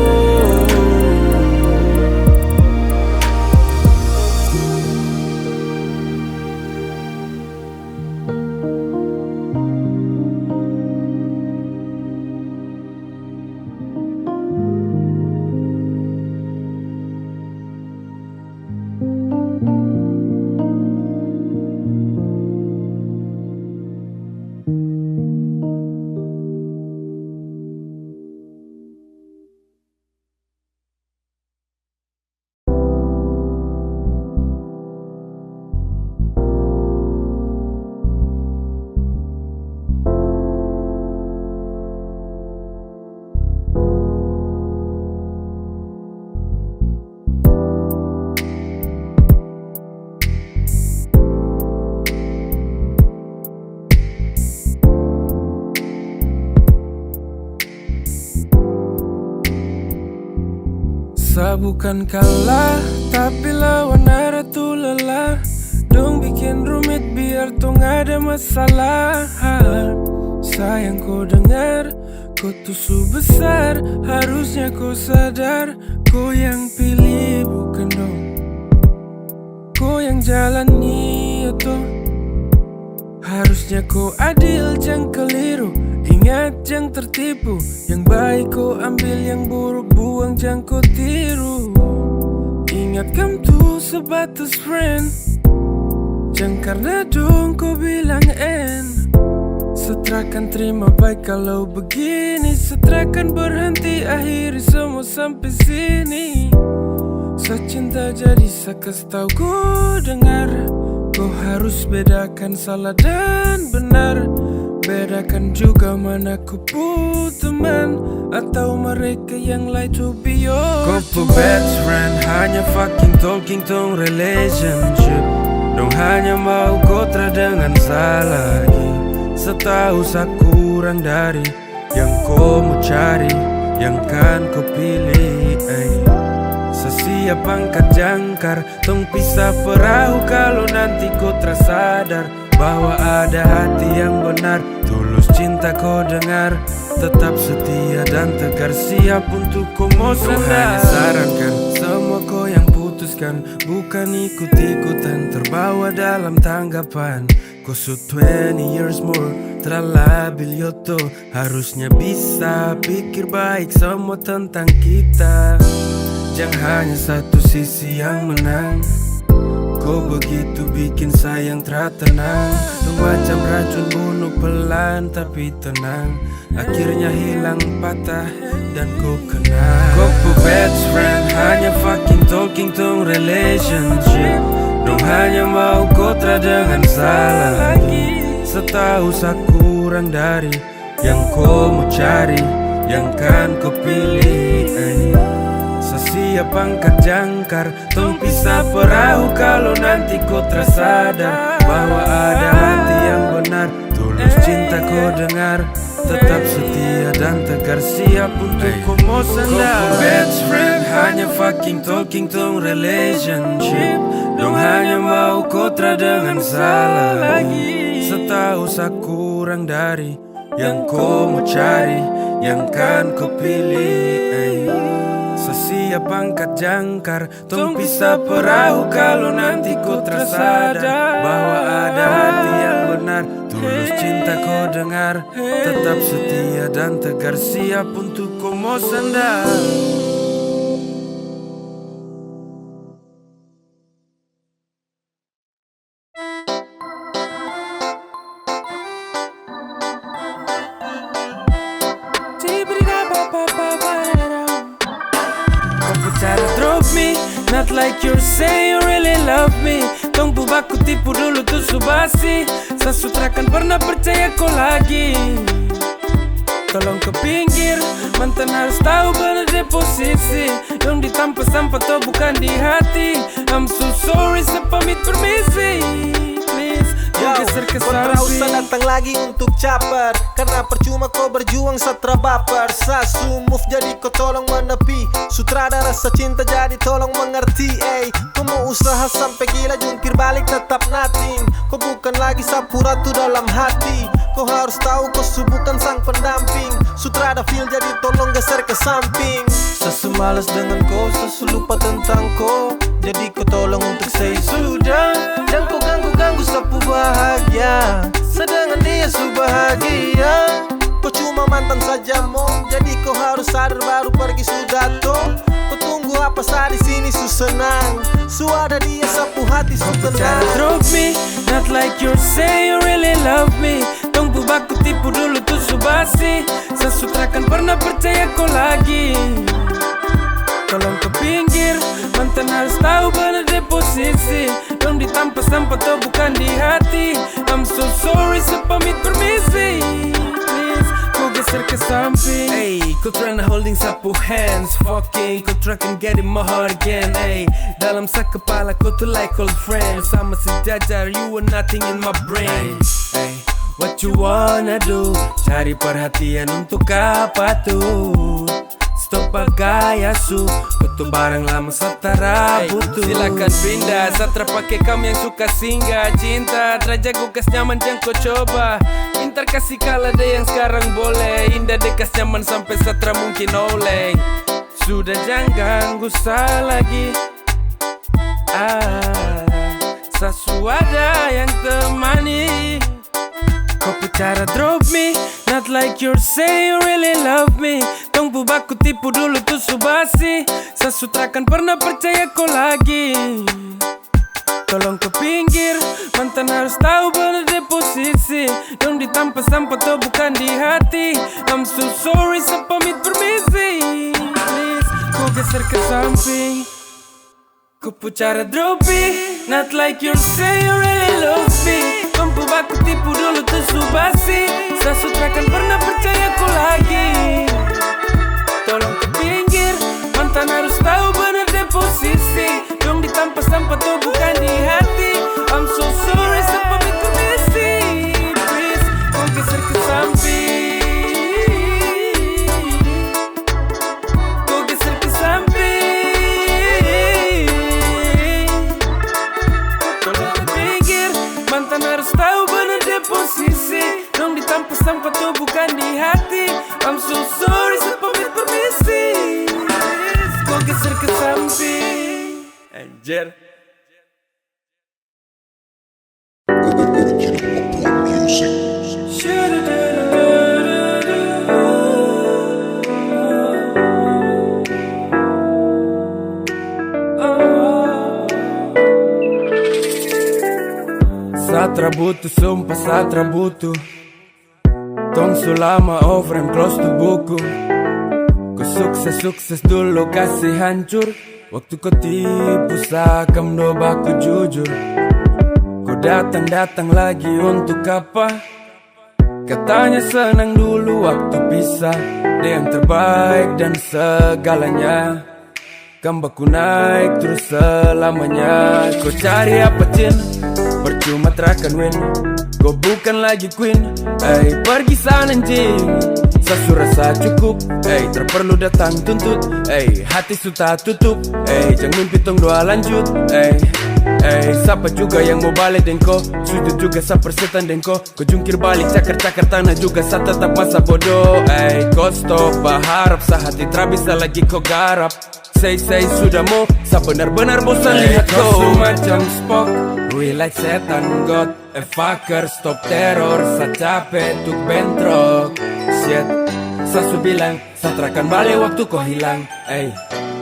Speaker 6: Saya bukan kalah, tapi lawan arah tuh lelah. Dong bikin rumit biar tuh gak ada masalah. Sayang kau dengar, kau tuh su besar. Harusnya kau sadar, kau yang pilih bukan dong. Kau yang jalani itu. Harusnya kau adil, jangan keliru. Ingat jangan tertipu, yang baik kau ambil, yang buruk buang, jangan kau tiru. Ingat kamu tuh sebatas friend, jangan karena dong kau bilang end. Setrakan terima baik kalau begini, setrakan berhenti akhiri semua sampai sini. Secinta jadi sakas tau kau dengar, kau harus bedakan salah dan benar. Bedakan juga mana kupu teman atau mereka yang lie to be your Kau best friend, hanya fucking talking tong relationship. Dong hanya mau kontra dengan salah lagi. Setahu saya kurang dari yang kau mau cari, yang kan kau pilih. Sesiap angkat jangkar, tong pisah perahu kalau nanti kau tersadar. bahwa ada hati yang benar. Tulus cinta kau dengar, tetap setia dan tegar, siap untuk kau mau sandar. Hanya sarankan semua kau yang putuskan, bukan ikut-ikutan terbawa dalam tanggapan. Kau sudah 20 years more, terlalu bilioto. Harusnya bisa pikir baik semua tentang kita. Jangan hanya satu sisi yang menang. Kau begitu bikin sayang tertenang. Tuh macam racun bunuh pelan tapi tenang. Akhirnya hilang patah dan kau kenal. Kau pu best friend, hanya fucking talking tong relationship. Dong hanya mau kotra dengan salah lagi. Setahu saya kurang dari yang kau mau cari, yang kan kau pilih. Sesiap angkat jangkar, tong pisah perahu kalau nanti kau tersadar bahwa ada hati yang benar. Tulus cinta kau dengar, tetap setia dan tegar, siap untuk kau mau sandar. Kau best friend, hanya fucking talking tong relationship. Dong hanya mau kotra dengan salah lagi. Setahu saya kurang dari yang kau mau cari, yang kan kau pilih. Sesiap angkat jangkar, tong pisah perahu kalau nanti kau tersadar bahwa ada hati yang benar. Tulus cinta kau dengar, tetap setia dan tegar, siap untuk kau mau sandar. Not like you say you really love me. Tong bubaku tipu dulu tuh subasi. Sasutra kan pernah percaya kau lagi. Tolong ke pinggir, mantan harus tahu benar di posisi. Yang ditampa sampah tuh bukan di hati. I'm so sorry, sepamit permisi. Please, geser ke samping.
Speaker 8: Kau usah datang lagi untuk caper, karena percuma kau berjuang setra baper. Sasu move jadi kau tolong menepi. Sutradara rasa cinta jadi tolong mengerti. Kau mau usaha sampai gila jungkir balik tetap nothing. Kau bukan lagi sapu ratu dalam hati. Kau harus tahu kau bukan sang pendamping. Sutrada feel jadi tolong geser ke samping. Sesu malas dengan kau, sesu lupa tentang kau. Jadi kau tolong untuk say sudah. Jangan kau ganggu-ganggu sapu bahagia. Sedangkan dia su bahagia. Kau cuma mantan saja mo, jadi kau harus sadar baru pergi sudah toh. Kau tunggu apa saat di sini su senang. Su ada dia sapu hati su tenang.
Speaker 6: Drop me, not like you say you really love me. Tong bubaku tipu dulu tuh subasi. Sasutra kan pernah percaya kau lagi. Tolong ke pinggir, mantan harus tahu benar di posisi. Dong ditampa sampah tuh bukan di hati. I'm so sorry, sepamit permisi. Please, kau geser ke samping. Kau tryna holding sapu hands. Fucking, kau try can get in my heart again. Dalam sak kepala kau tuh like old friends. Sama sejajar, you were nothing in my brain. What you wanna do? Cari perhatian untuk apa tuh? Stop gaya su, betul barang lama setara butuh. Silakan pindah, satra pakai kamu yang suka singgah. Cinta, terjago kas nyaman jangan kau coba. Pintar kasih kalah deh yang sekarang boleh. Indah deh kas nyaman sampai satra mungkin oleh. Sudah jangan ganggu saya lagi. Sesu ada yang temani. Kau bicara drop me, not like you say you really love me. Tong bubaku tipu dulu tuh subasi. Sasutra kan pernah percaya kau lagi. Tolong ke pinggir, mantan harus tahu benar di posisi. Dong ditampa sampah tuh bukan di hati. I'm so sorry, sepamit permisi. Please, kau geser ke samping. Kau bicara drop me, not like you say you really love me. Tong bubaku tipu dulu tuh subasi. Sasutra kan pernah percaya kau lagi. Tolong ke pinggir, mantan harus tahu benar di posisi. Dong ditampa sampah tuh bukan di hati. I'm so sorry, sepamit permisi. Please, kau geser ke samping. Kau geser ke samping. Tolong ke pinggir, mantan harus tahu
Speaker 12: Anjir. Satra butuh, sumpah satra butuh. Tong sulama over and close to buku. Ku sukses dulu kasih hancur. Waktu kau tipu sakam do baku jujur. Ku datang lagi untuk apa? Katanya senang dulu waktu pisah. Dia yang terbaik dan segalanya. Kambaku naik terus selamanya. Kau cari apa Cin? Percuma terakan win. Kau bukan lagi queen. Pergi sana anjing. Sasu rasa cukup. Terperlu datang tuntut. Hati sudah tutup. Jangan mimpi tong doa lanjut. Siapa juga yang mau balik dengko? Sudut juga sa persetan dengko. Kau jungkir balik cakar-cakar tanah juga sa tetap masa bodoh. Kau stop berharap sa hati bisa lagi kau garap. Say sudah mau, sa benar-benar bosan lihat kau macam Spock, real like setan god. Fucker stop teror, sa capek tuk bentrok. Shit, sa su bilang, sa terakan balik waktu kau hilang.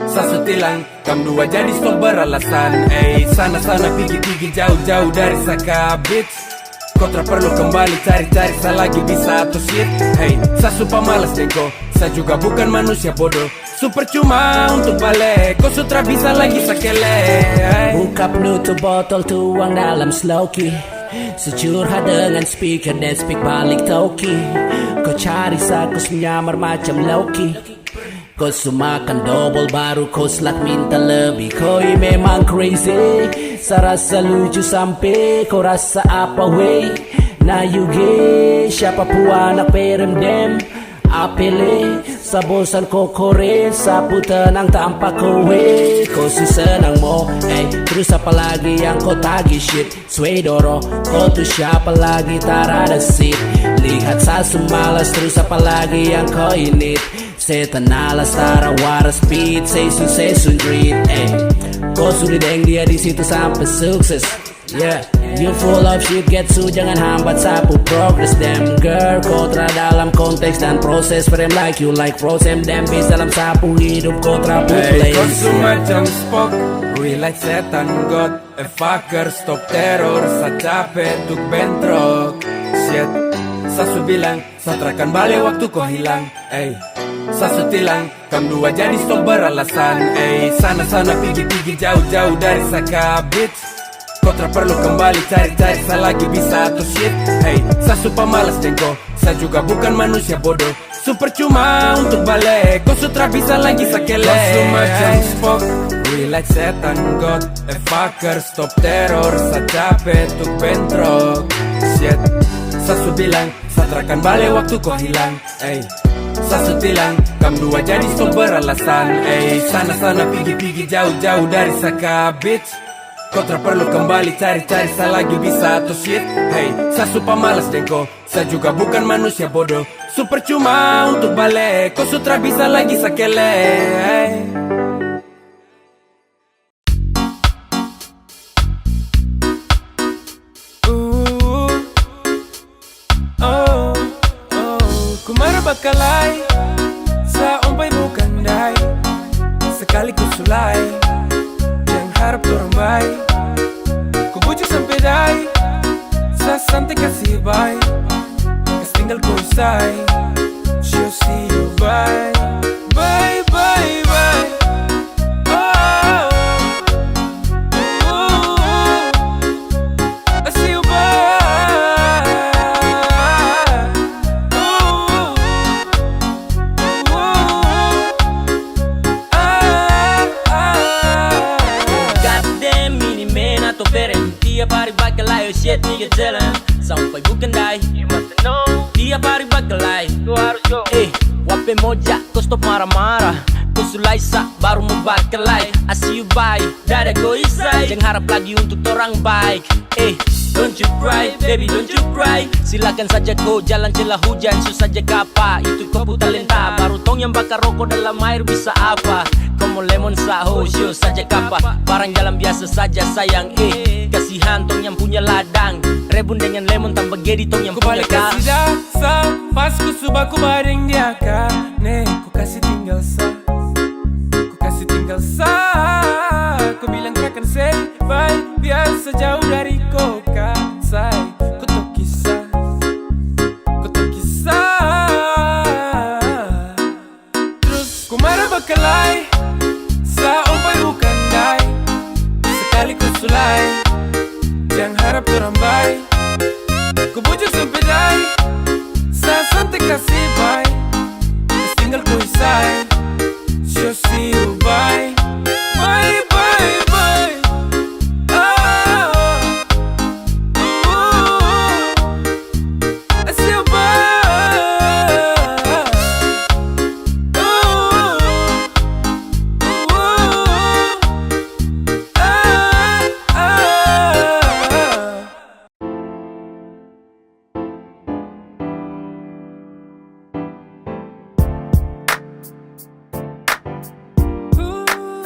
Speaker 12: Sa su tilang, kam dua jadi stop beralasan. Sana-sana pergi jauh-jauh dari saka bitch. Kau tak perlu kembali cari-cari sa lagi bisa atau shit. Sa super malas dengko, sa juga bukan manusia bodoh. Super cuma untuk balik, kau sutra bisa lagi sakele.
Speaker 14: Buka penutup botol tuang dalam sloki. Securhat dengan speaker dan speak balik toki. Kau cari sakus menyamar macam Loki. Kau sumakan double baru kau selat minta lebih. Kau memang crazy. Saya rasa lucu sampai kau rasa apa wey. Nah you gay, siapa pun anak peremdem. Apele, sa bosan ko kore. Sapu tenang tanpa kowe. Kau si senang mo, terus apa lagi yang kau tagi shit. Swedoro, kau tuh siapa lagi tak ada seat. Lihat sa semalas terus apa lagi yang kau init. Setan alas tara waras speed. Sesun dream. Kau sudah deng dia di situ sampai sukses. Yeah, you full of shit, get su, jangan hambat sapu progress. Damn girl, kontra dalam konteks dan proses. Frame like you like frozen, damn bis dalam sapu hidup kontra place.
Speaker 12: Kau semacam Spock, real like setan god. Fucker stop teror, sa capek tuk bentrok. Shit, sa su bilang, sa terakan balik waktu kau hilang. Sa su tilang, kam dua jadi stop beralasan. Sana-sana pergi jauh-jauh dari saka bitch. Kau tak perlu kembali cari-cari sa lagi bisa atau shit. Sa super malas dengko, sa juga bukan manusia bodoh. Super cuma untuk balik, kau sutra bisa lagi sakele. Kau semacam Spock, real like setan god. Fucker stop teror, sa capek tuk bentrok. Shit, sa su bilang, sa terakan balik waktu kau hilang. Sa su tilang, kam dua jadi stop beralasan. Sana-sana pergi jauh-jauh dari saka bitch. Kau tak perlu kembali cari-cari sa lagi bisa atau shit. Sa super malas dengko, sa juga bukan manusia bodoh. Super cuma untuk balik, kau sutra bisa lagi sakele. Kumara bakalai, sa ompay bukan dai. Sekali ku sulai, jangan harap orang baik. Ku bujuk sampai dai, sa santai kasih bye. Kas tinggal ku usai, she'll see you bye. Bye bye bye. I see you bye.
Speaker 13: Goddamn, ini mena to beren. Tiap hari bakalai, oh shit nigga jalan. Sampai bukan dai, you must know. Tiap hari bakalai, tu harus go. Wape moja, kau stop marah-marah. Kau mulai sa baru mau berkelahi. I see you bye, dada go isai. Jangan harap lagi untuk orang baik. Don't you cry, baby don't you cry. Silakan saja kau jalan celah hujan, susah jaga apa, itu kau talenta. Baru tong yang bakar rokok dalam air bisa apa. Como lemon saho, show saja kapa. Barang jalan biasa saja sayang, kasihan tong yang punya ladang. Rebun dengan lemon tanpa gedi tong yang punya kah.
Speaker 12: Ku balik kasih dasa, pas ku subah ku bareng dia kah. Ku kasih tinggal sa, ku kasih tinggal sa. Ku bilang takkan say bye, biasa jauh dari kau say. Ku tok kisah, ku tok kisah. Terus ku marah bakalai, sa umpai bukan dai. Sekali ku sulai, jangan harap terambai. Ku bujuk sampai dai, sa santai kasih bye. Terus tinggal ku isai, so see you bye. Bye bye bye. I see you bye.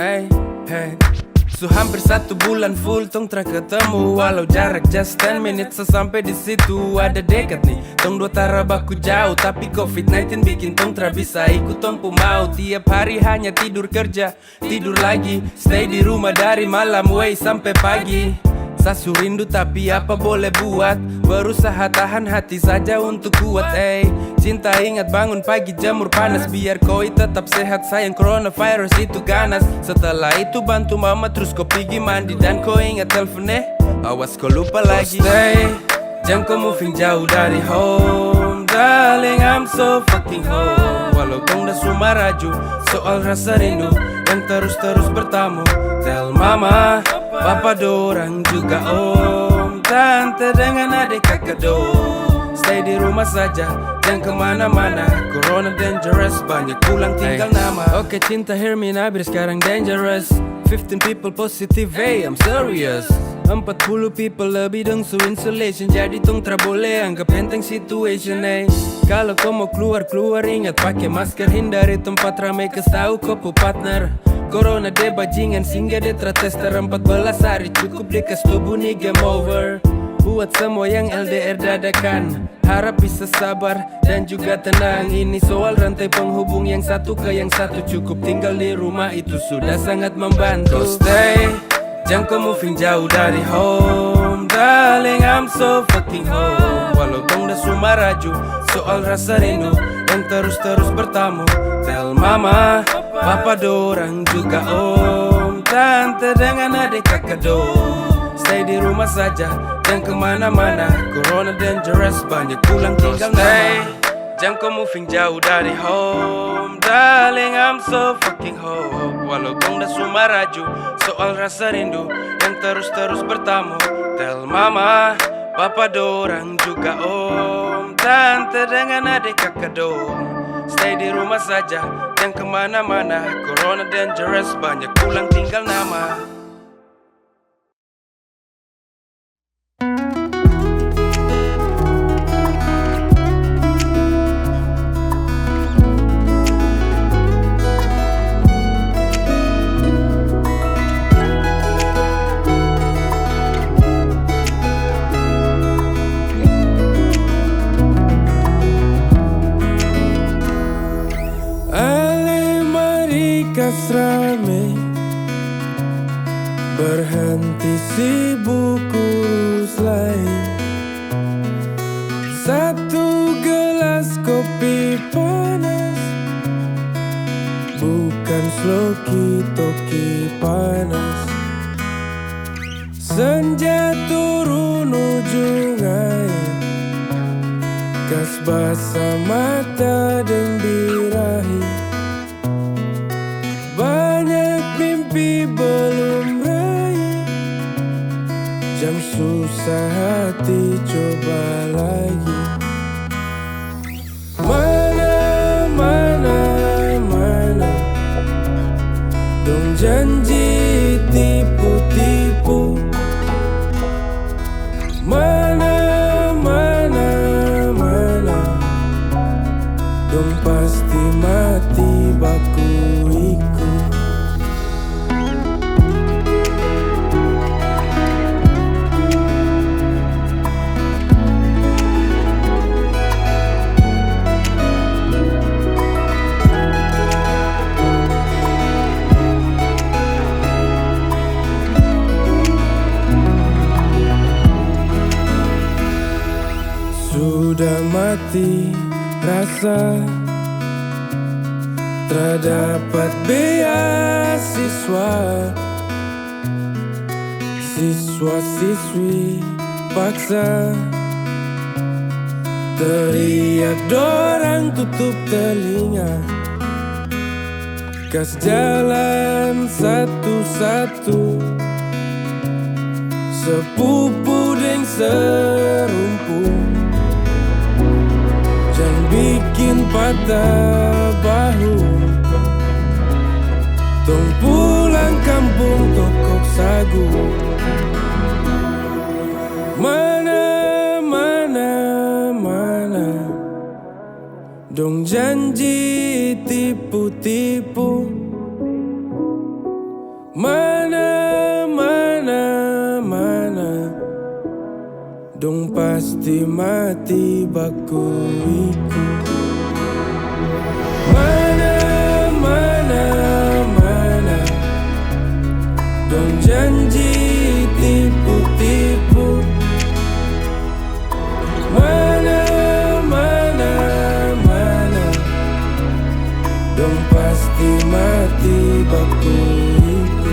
Speaker 12: Hey, hey. So hampir 1 bulan full tong tra ketemu. Walau jarak just 10 minutes sampai di situ. Ada dekat nih, tong dua tara baku jauh. Tapi COVID-19 bikin tong tra bisa ikut tong mau. Tiap hari hanya tidur kerja, tidur lagi. Stay di rumah dari malam way sampai pagi. Sasu rindu tapi apa boleh buat. Berusaha tahan hati saja untuk kuat. Cinta ingat bangun pagi jamur panas. Biar koi tetap sehat sayang, coronavirus itu ganas. Setelah itu bantu mama terus kau pergi mandi. Dan kau ingat teleponnya, awas kau lupa lagi. Stay, jangan kau moving jauh dari home. Darling I'm so fucking home. Walau tong dah semua raju, soal rasa rindu yang terus-terus bertamu. Tell mama, papa dorang juga om, tante dengan adik kakak dong. Stay di rumah saja, jangan kemana-mana. Corona dangerous, banyak pulang tinggal nama. Oke cinta hear me nabir sekarang dangerous. 15 people positive, I'm serious. 40 people lebih dong so insulation. Jadi tong tra boleh anggap enteng situation. Kalau kau mau keluar ingat pakai masker. Hindari tempat ramai tahu kau pu partner. Corona de bajingan sehingga de tester 14 hari cukup dekas tubuh nih game over. Buat semua yang LDR dadakan, harap bisa sabar dan juga tenang. Ini soal rantai penghubung yang satu ke yang satu. Cukup tinggal di rumah itu sudah sangat membantu. So stay, jangan kau moving jauh dari home. Darling I'm so fucking home. Walau tong dah semua raju, soal rasa rindu yang terus-terus bertamu. Tell mama, papa dorang juga om, tante dengan adik kakak dong. Stay di rumah saja, jangan kemana-mana. Corona dangerous, banyak pulang tinggal nama. Jangan kau moving jauh dari home. Darling I'm so fucking home. Walau tong dah semua raju, soal rasa rindu yang terus-terus bertamu. Tell mama, papa dorang juga om, tante dengan adik kakak dong. Stay di rumah saja, jangan kemana-mana. Corona dangerous, banyak pulang tinggal nama. Rame berhenti sibuk urus lain. Satu gelas kopi panas, bukan sloki toki panas. Senja turun ujung air, gas basah mata dan birahi. Banyak mimpi belum raih, jam susah hati coba lagi. Mana
Speaker 6: janji tipu-tipu. Mana, dong pasti mati baku iku. Sudah mati rasa, terdapat beasiswa. Siswa-siswi paksa teriak dorang tutup telinga. Gas jalan satu-satu, sepupu deng serumpun. Jangan bikin patah bahu, tong pulang kampung tokok sagu. Mana, dong janji tipu-tipu. Mana, dong pasti mati baku iku. Mana, dong janji tipu-tipu. Mana, dong pasti mati baku iku.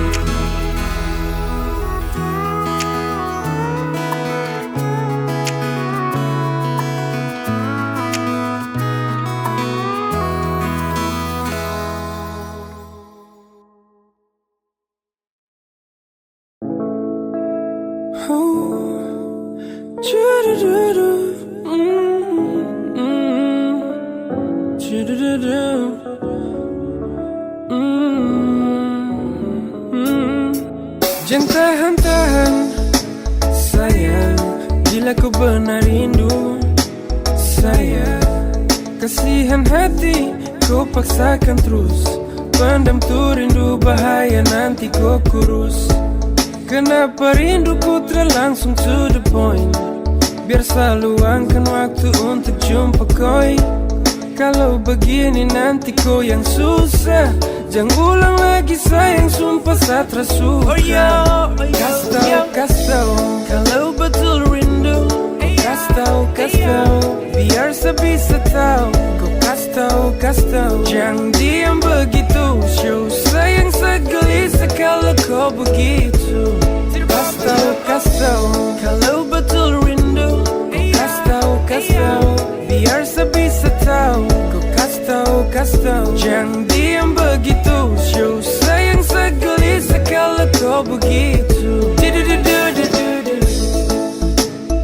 Speaker 6: Jangan tahan-tahan sayang, bila kau benar rindu sayang. Kasihan hati kau paksakan terus, pendam tuh rindu bahaya nanti kau kurus. Kenapa rinduku terlangsung to the point, biar selalu luangkan waktu untuk jumpa koi. Kalau begini nanti kau yang susah, jangan ulang lagi sayang, sumpah satra suka. Kas tau, kalau betul rindu. Kas tau, biar sebisa tahu. Kau kas tau, jangan diam begitu. Show sayang segelisah kalau kau begitu. Kas tau, kalau betul rindu. Kas tau, biar sebisa tahu. Kau kas tau, jangan diam begitu. Show sayang segelisah kalau kau begitu.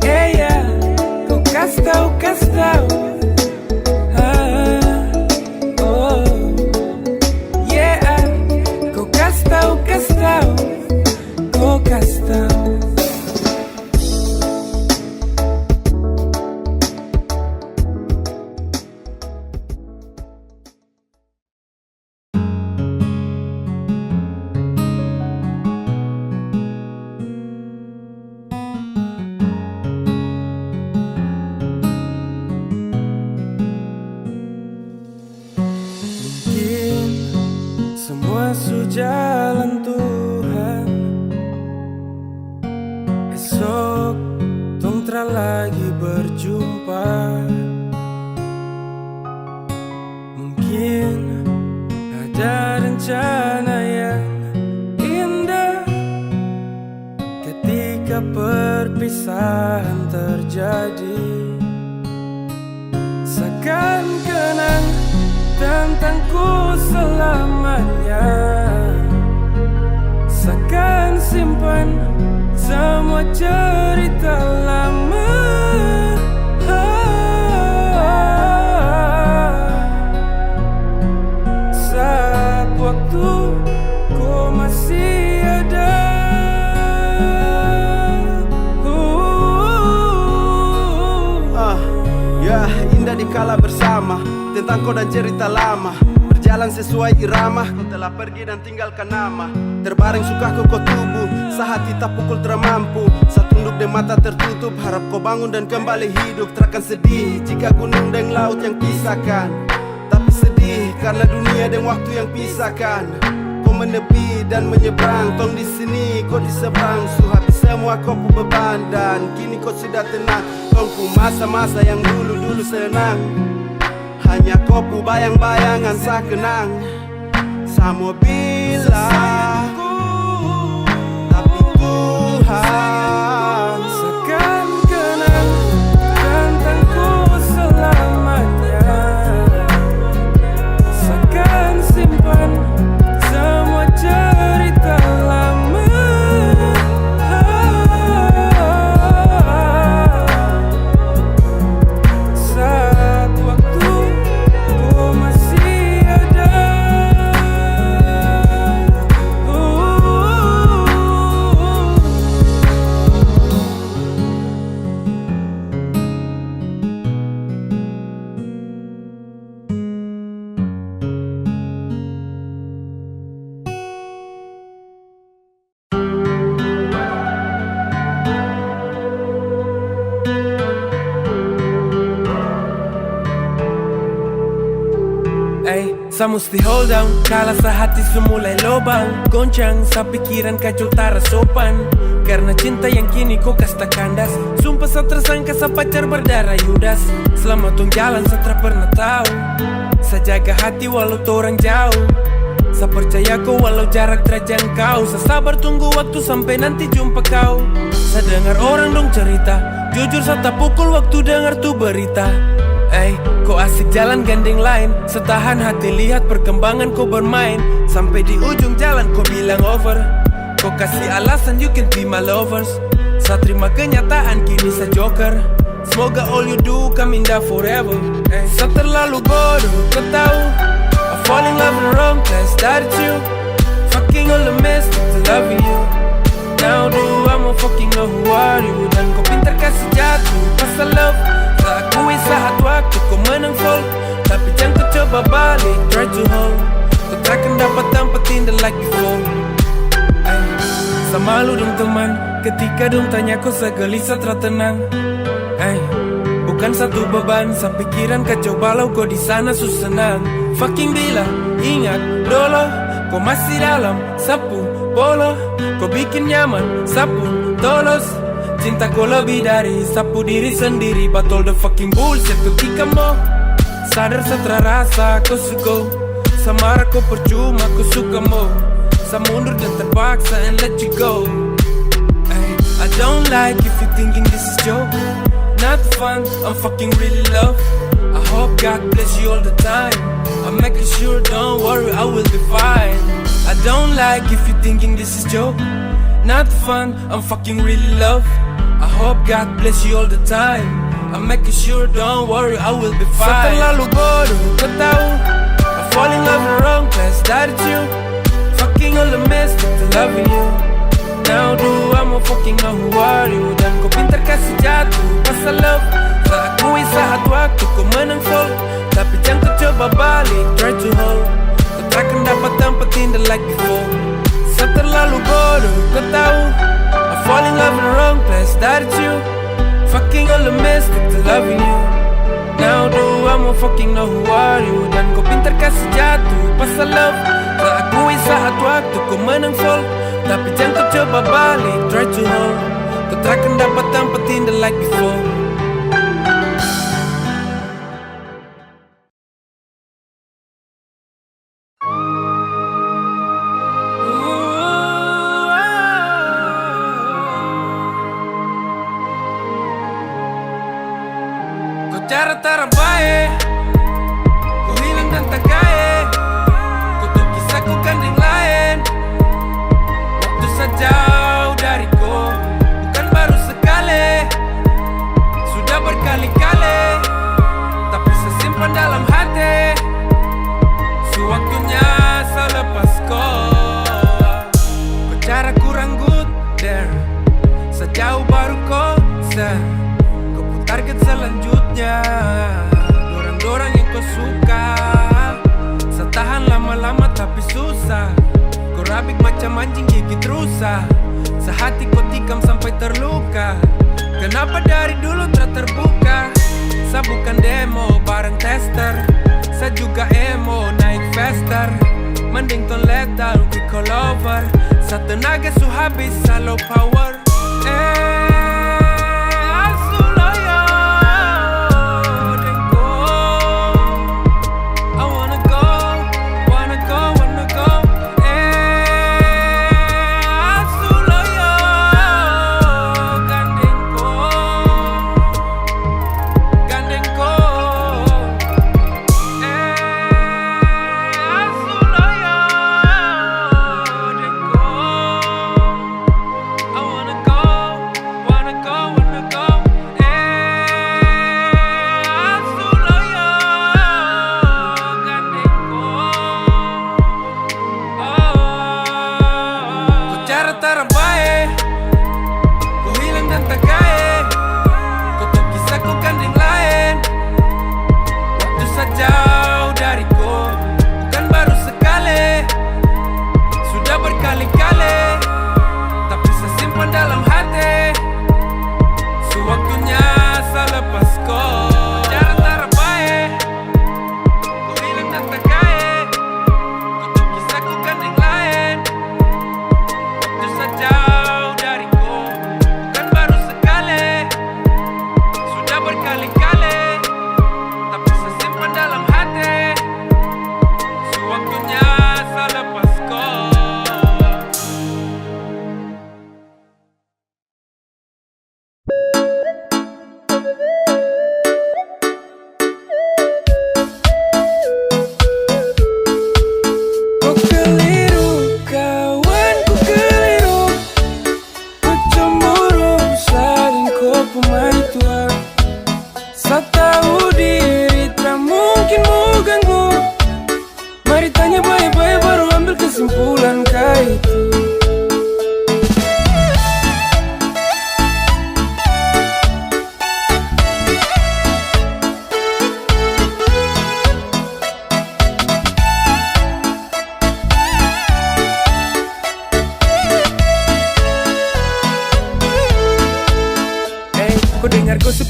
Speaker 6: Yeah, kau kas tau. Yeah, kau kas tau. Kau kas tau. Jalan Tuhan, esok tong tra lagi berjumpa. Mungkin ada rencana yang indah ketika perpisahan terjadi. Seakan kenang tentangku selamanya, seakan simpan semua cerita lama. Saat waktu ku masih
Speaker 2: kala bersama, tentang kau dan cerita lama. Berjalan sesuai irama, kau telah pergi dan tinggalkan nama. Terbaring suka kau tubuh, sehati tak pukul termampu. Satunduk dan mata tertutup, harap kau bangun dan kembali hidup. Terakan sedih jika gunung dan laut yang pisahkan, tapi sedih karena dunia dan waktu yang pisahkan. Kau menepi dan menyeberang, tong di sini kau di seberang. Habis semua kau pu beban dan kini kau sudah tenang. Tongku masa-masa yang dulu-dulu senang, hanya kau pu bayang-bayangan sa kenang. Samo bila tapi Tuhan
Speaker 6: seakan kenang tentangku selamanya, seakan simpan semua cerita lama. Saat waktu ku masih ada, sa musti hold down, kala sa hati sumulai lobang. Goncang sa pikiran kacau tara sopan, karena cinta yang kini kau kasta kandas. Sumpah sa tersangka sa pacar berdarah Yudas. Selama tong jalan sa tak pernah tahu, sa jaga hati walau torang jauh. Sa percaya kau walau jarak terjangkau. Sa sabar tunggu waktu sampai nanti jumpa kau. Sa dengar orang dong cerita, jujur sa tak pukul waktu dengar tu berita. Kau asik jalan gandeng lain, setahan hati lihat perkembangan kau bermain. Sampai di ujung jalan kau bilang over, kau kasih alasan you can be my lovers. Sa terima kenyataan kini sa joker, semoga all you do come indah forever. Sa terlalu bodoh kau tahu, I fall in love in the wrong place, that's you. Fucking all the mess to loving you. Now do I mau fucking know who are you. Dan kau pintar kasih jatuh pasal love. Tak akui saat waktu kau menang fall, tapi jangan kau coba balik, try to hold. Kau takkan dapat dampatin the like before. Sa malu dong teman, ketika dong tanya kau segelisah tertenang. Bukan satu beban, sa pikiran kacau balau kau di sana susenang. Fucking bila, ingat dolo, kau masih dalam sapu bolo. Kau bikin nyaman, sapu tolos. Cinta kau lebih dari sapu diri sendiri. But all the fucking bullshit ketika mau sadar setelah rasa kau suka. Samara kau percuma kau suka mau. Sa mundur dan terpaksa and let you go. I don't like if you thinking this is joke. Not fun, I'm fucking really love. I hope God bless you all the time. I'm making sure, don't worry, I will be fine. I don't like if you thinking this is joke. Not fun, I'm fucking really love. I hope God bless you all the time. I'm making sure, don't worry, I will be fine. Sa terlalu bodoh kau tahu, I fall in love in the wrong place, that's you. Fucking all the mess to loving you. Now do I mau fucking know who are you. Dan kau pintar kasih jatuh pasal love. Tak akui saat waktu kau menang fall, tapi jangan kau coba balik, try to hold. Kau takkan dapat dampatin the like before. Sa terlalu bodoh kau tahu, I fall in love in the wrong place, that's you. Fucking all the mess to loving you. Now do I mau fucking know who are you. Dan kau pintar kasih jatuh pasal love. Tak akui saat waktu kau menang fall, tapi jangan kau coba balik, try to hold. Kau takkan dapat dampatin the like before. Cara terbaik, kau hilang dan tak kaya. Kau tuh kisahku gandeng lain. Waktu sejauh dari kau, bukan baru sekali, sudah berkali-kali. Tapi sesimpan dalam hati, sewaktunya saya lepas kau. Kau cara kurang good there, sejauh baru kau set target selanjutnya. Orang
Speaker 12: dorang yang kau suka. Setahan lama-lama tapi susah. Kau rabik macam anjing gigit rusa. Sehati kau tikam sampai terluka. Kenapa dari dulu terbuka? Sa bukan demo bareng tester. Sa juga emo naik faster. Mending ton lethal we call over. Sa tenaga su habis sa low power.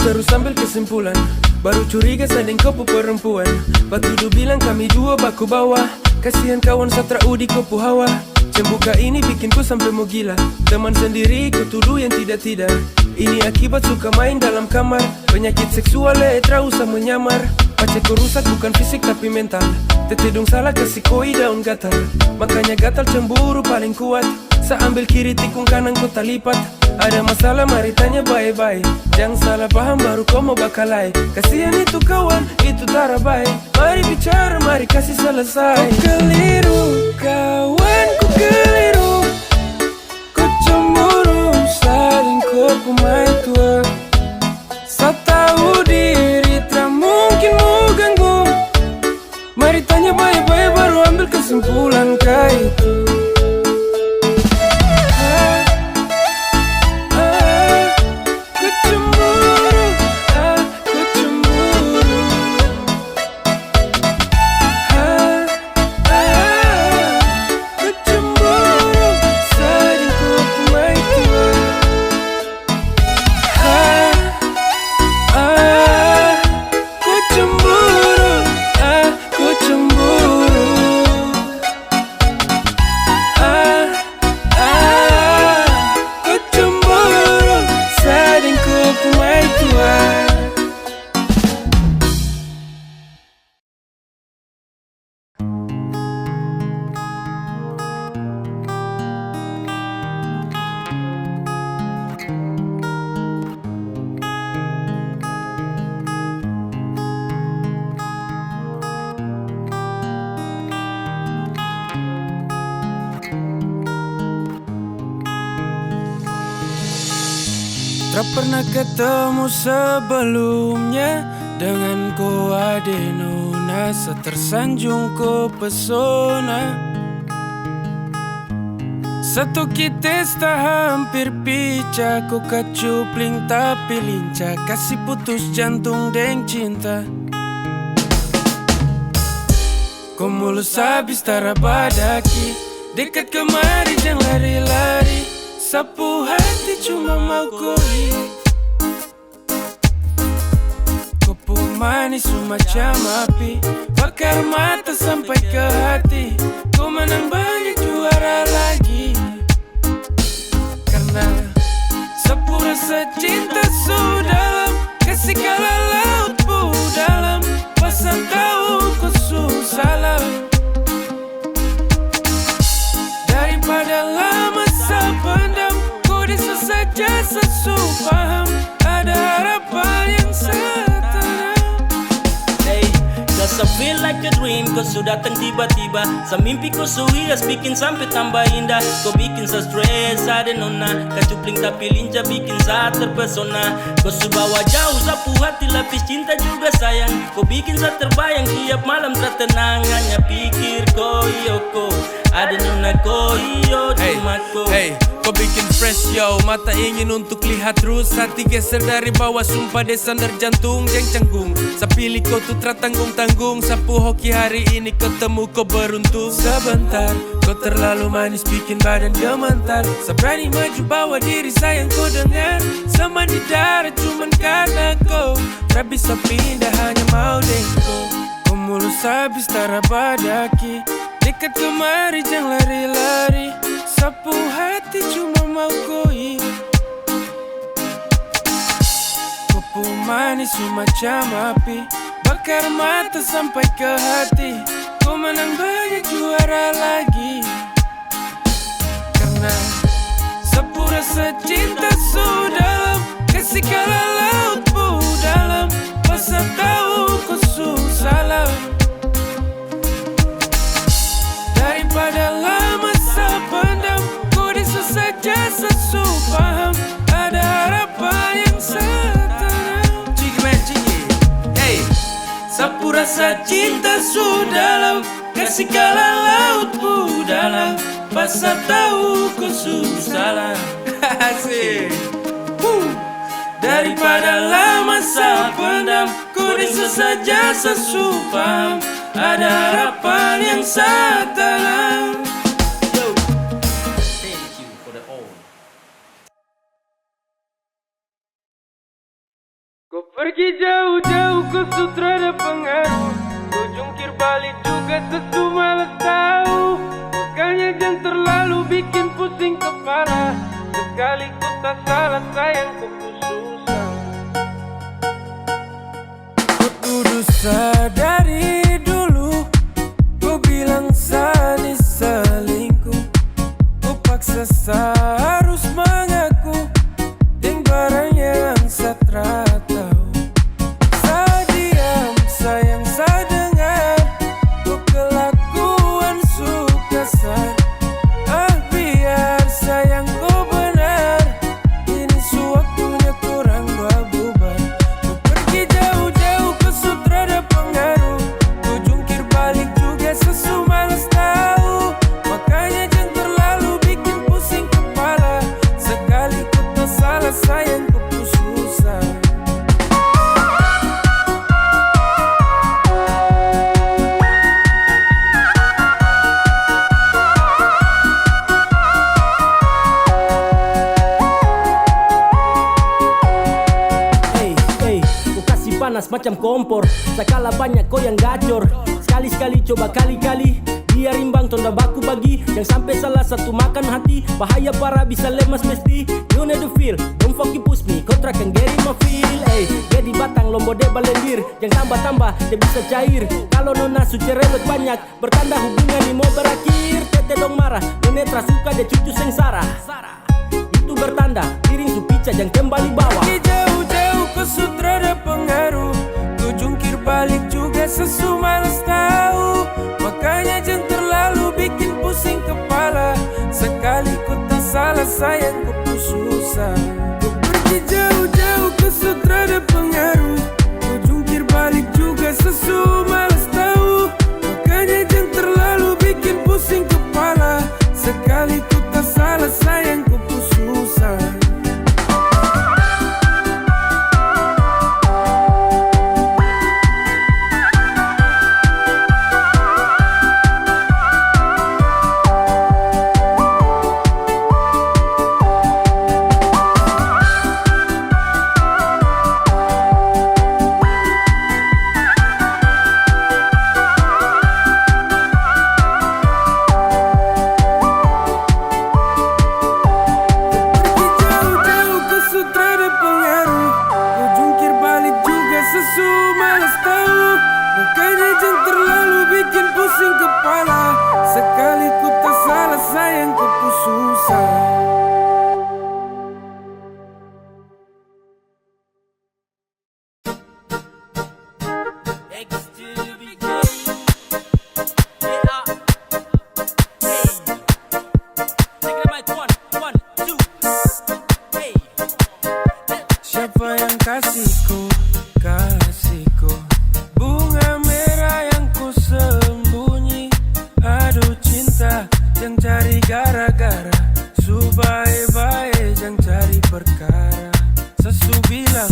Speaker 12: Terus ambil kesimpulan. Baru curiga sadeng kau perempuan. Batudu bilang kami dua baku bawah. Kasihan kawan satra udi kopu hawa. Cembuka ini bikin ku sampai mau gila. Teman sendiri ku tuduh yang tidak-tidak. Ini akibat suka main dalam kamar. Penyakit seksual tak usah menyamar. Pacar ku rusak bukan fisik tapi mental. Tetedung salah kasih koi daun gatal. Makanya gatal cemburu paling kuat. Sa ambil kiri tikung kanan kau talipat. Ada masalah mari tanya baik-baik. Jangan salah paham baru kau mau bakalai. Kasihan itu kawan, itu tara baik. Mari bicara, mari kasih selesai. Kau keliru, kawan ku keliru. Kau cemburu, saling kau kumai tua. Sa tahu diri, tak mungkin mau ganggu. Mari tanya baik-baik baru ambil kesimpulan kah itu. Tak pernah ketemu sebelumnya. Dengan ko ade nona, setersanjung ko pesona. Satu kita hampir pica. Ko kacupling tapi lincah. Kasih putus jantung deng cinta.
Speaker 6: Kau mulus habis tarabadaki. Dekat kemari jangan lari-lari. Sapu hati cuma mau kau lihat. Kopu manis semacam api, bakar mata sampai ke hati. Kau menang banyak juara lagi. Karena sapu rasa cinta sudah dalam. Kasih kala laut bu dalam. Pasang tahu kau susah. Daripada lama sependam, kau desa saja sesu paham. Ada harapan yang setenang.
Speaker 13: Hey, does it feel like a dream? Kau sudah datang tiba-tiba. Semimpi kau suhias bikin sampai tambah indah. Kau bikin saya stress, ada nona. Kacupling tapi lincah bikin saya terpesona. Kau subawa jauh, sapu hati lapis cinta juga sayang. Kau bikin saya terbayang tiap malam tertenang. Hanya pikir kau yoko. Ada nona kau iyo cuma kau.
Speaker 12: Hey, kau bikin fresh yo. Mata ingin untuk lihat terus. Hati geser dari bawah. Sumpah desandar jantung yang canggung. Sapilih kau tuh tanggung-tanggung. Sapu hoki hari ini ketemu kau beruntung. Sebentar, kau terlalu manis bikin badan gemetar. Seberani maju bawa diri sayang kau dengar. Sama di darat cuman karena kau. Tak bisa pindah hanya mau dengko. Kau mulus habis tarabadaki. Dekat kemari jangan lari-lari. Sapu hati cuma mau kau ingat. Kopu manis semacam api, bakar mata sampai ke hati. Kau menang banyak juara lagi. Karena sapu rasa cinta sudah dalam. Kasih kala laut bu dalam. Pasal tahu kau susah. Daripada lama sependam, kau desa saja sesu paham. Ada harapan yang setenang. Ciki man ciki. Hey, sapu rasa cinta sudah dalam. Kasih kala laut bu dalam. Pasal tahu kau susah. Asik. Daripada lama sependam, kau desa saja sesu paham. Ada harapan yang setenang.
Speaker 13: Thank you for the all.
Speaker 12: Kau pergi jauh-jauh ke sutra ada pengaruh. Kau jungkir balik juga sesu malas tahu. Makanya jangan terlalu bikin pusing kepala. Sekali ku tak salah sayang kau susah. Kau kudu sadari dulu. Kau bilang Sani selingkuh. Kau paksa harus mengaku. Deng barang yang satra tahu. Saya diam sayang saya dengar. Kau kelakuan suka sar. Biar sayang kau benar. Ini sewaktunya kurang dua bubar. Kau pergi jauh-jauh ke sutra ada pengaruh. Kau jungkir balik juga sesu malas tahu. Makanya jangan terlalu bikin pusing kepala. Sekali kau tak salah sayang kau pun susah.
Speaker 14: Hey, kau kasih panas macam kompor. Sekala banyak kau yang gacor. Sekali-sekali coba kali-kali. Biar imbang tonda baku bagi. Yang sampai salah satu makan hati. Bahaya parah bisa lemas mesti. You know the feel, don't fucking push me. Kau trakan geri ma feel. Jadi batang lombo de balendir. Jangan tambah-tambah, dia bisa cair. Kalau nona suci rewet banyak. Bertanda hubungan ini mau berakhir. Tete dong marah, nenetra suka dia cucu sengsara. Itu bertanda, piring su pica jangan kembali bawah.
Speaker 12: Pergi jauh-jauh ke sutra ada pengaruh. Kau jungkir balik juga sesu malas tahu. Makanya jangan terlalu bikin pusing kepala. Sekali kau tak salah sayang kau pun susah. Kau pergi jauh-jauh ke sutra ada pengaruh. Kau jungkir balik juga sesu malas tahu. Makanya jangan terlalu bikin pusing kepala. Sekali kau tak salah sayang kau pun susah.
Speaker 6: perkara. Sesu bilang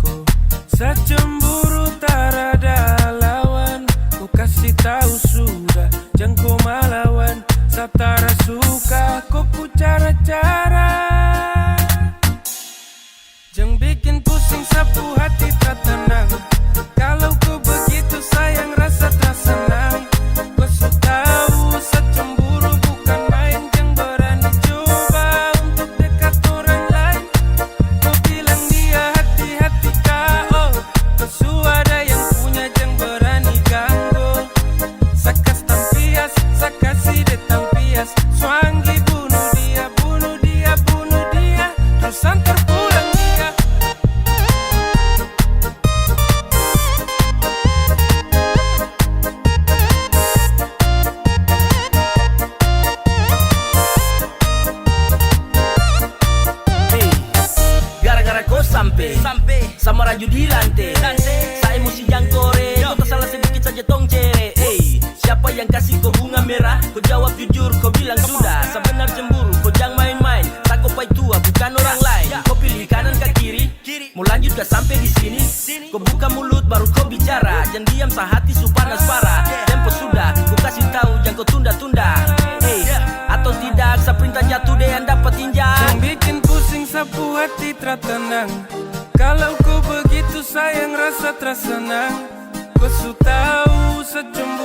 Speaker 6: ko secemburu tak ada lawan. Ku kasih tahu sudah, jangan kau malawan. Satara suka kau pu cara-cara. Jangan bikin pusing sapu hati tak tenang. Kalau ku begitu sayang rasa tak senang. Kau su tahu secemburu bukan main. Jangan berani coba untuk dekat orang lain. Kau bilang dia hati-hati kau. Kau su ada yang punya jangan berani ganggu. Sakas tampias, sakasi de tampias. Suanggi bunuh dia, bunuh dia, bunuh dia. Terus antar pulang dia.
Speaker 13: Gara-gara kau sampai sama raju di lantai. Saya emosi jangkore, kau tak salah sedikit saja tong cere. Siapa yang kasih kau bunga merah? Kau jawab jujur, kau bilang sudah. Sebenar cemburu, kau jangan main-main. Tak kau pai tua, bukan orang lain. Kau pilih kanan ke kiri, mau lanjut gak sampai di sini? Kau buka mulut baru kau bicara. Jangan diam sehati su panas parah. Tempo sudah, kau kasih tahu jangan kau tunda-tunda. Atau tidak, seperintah jatuh deh yang dapat injak.
Speaker 6: Jangan bikin pusing sapu hati tak tenang. Kalau kau begitu sayang rasa tak senang. Kau su tahu secemburu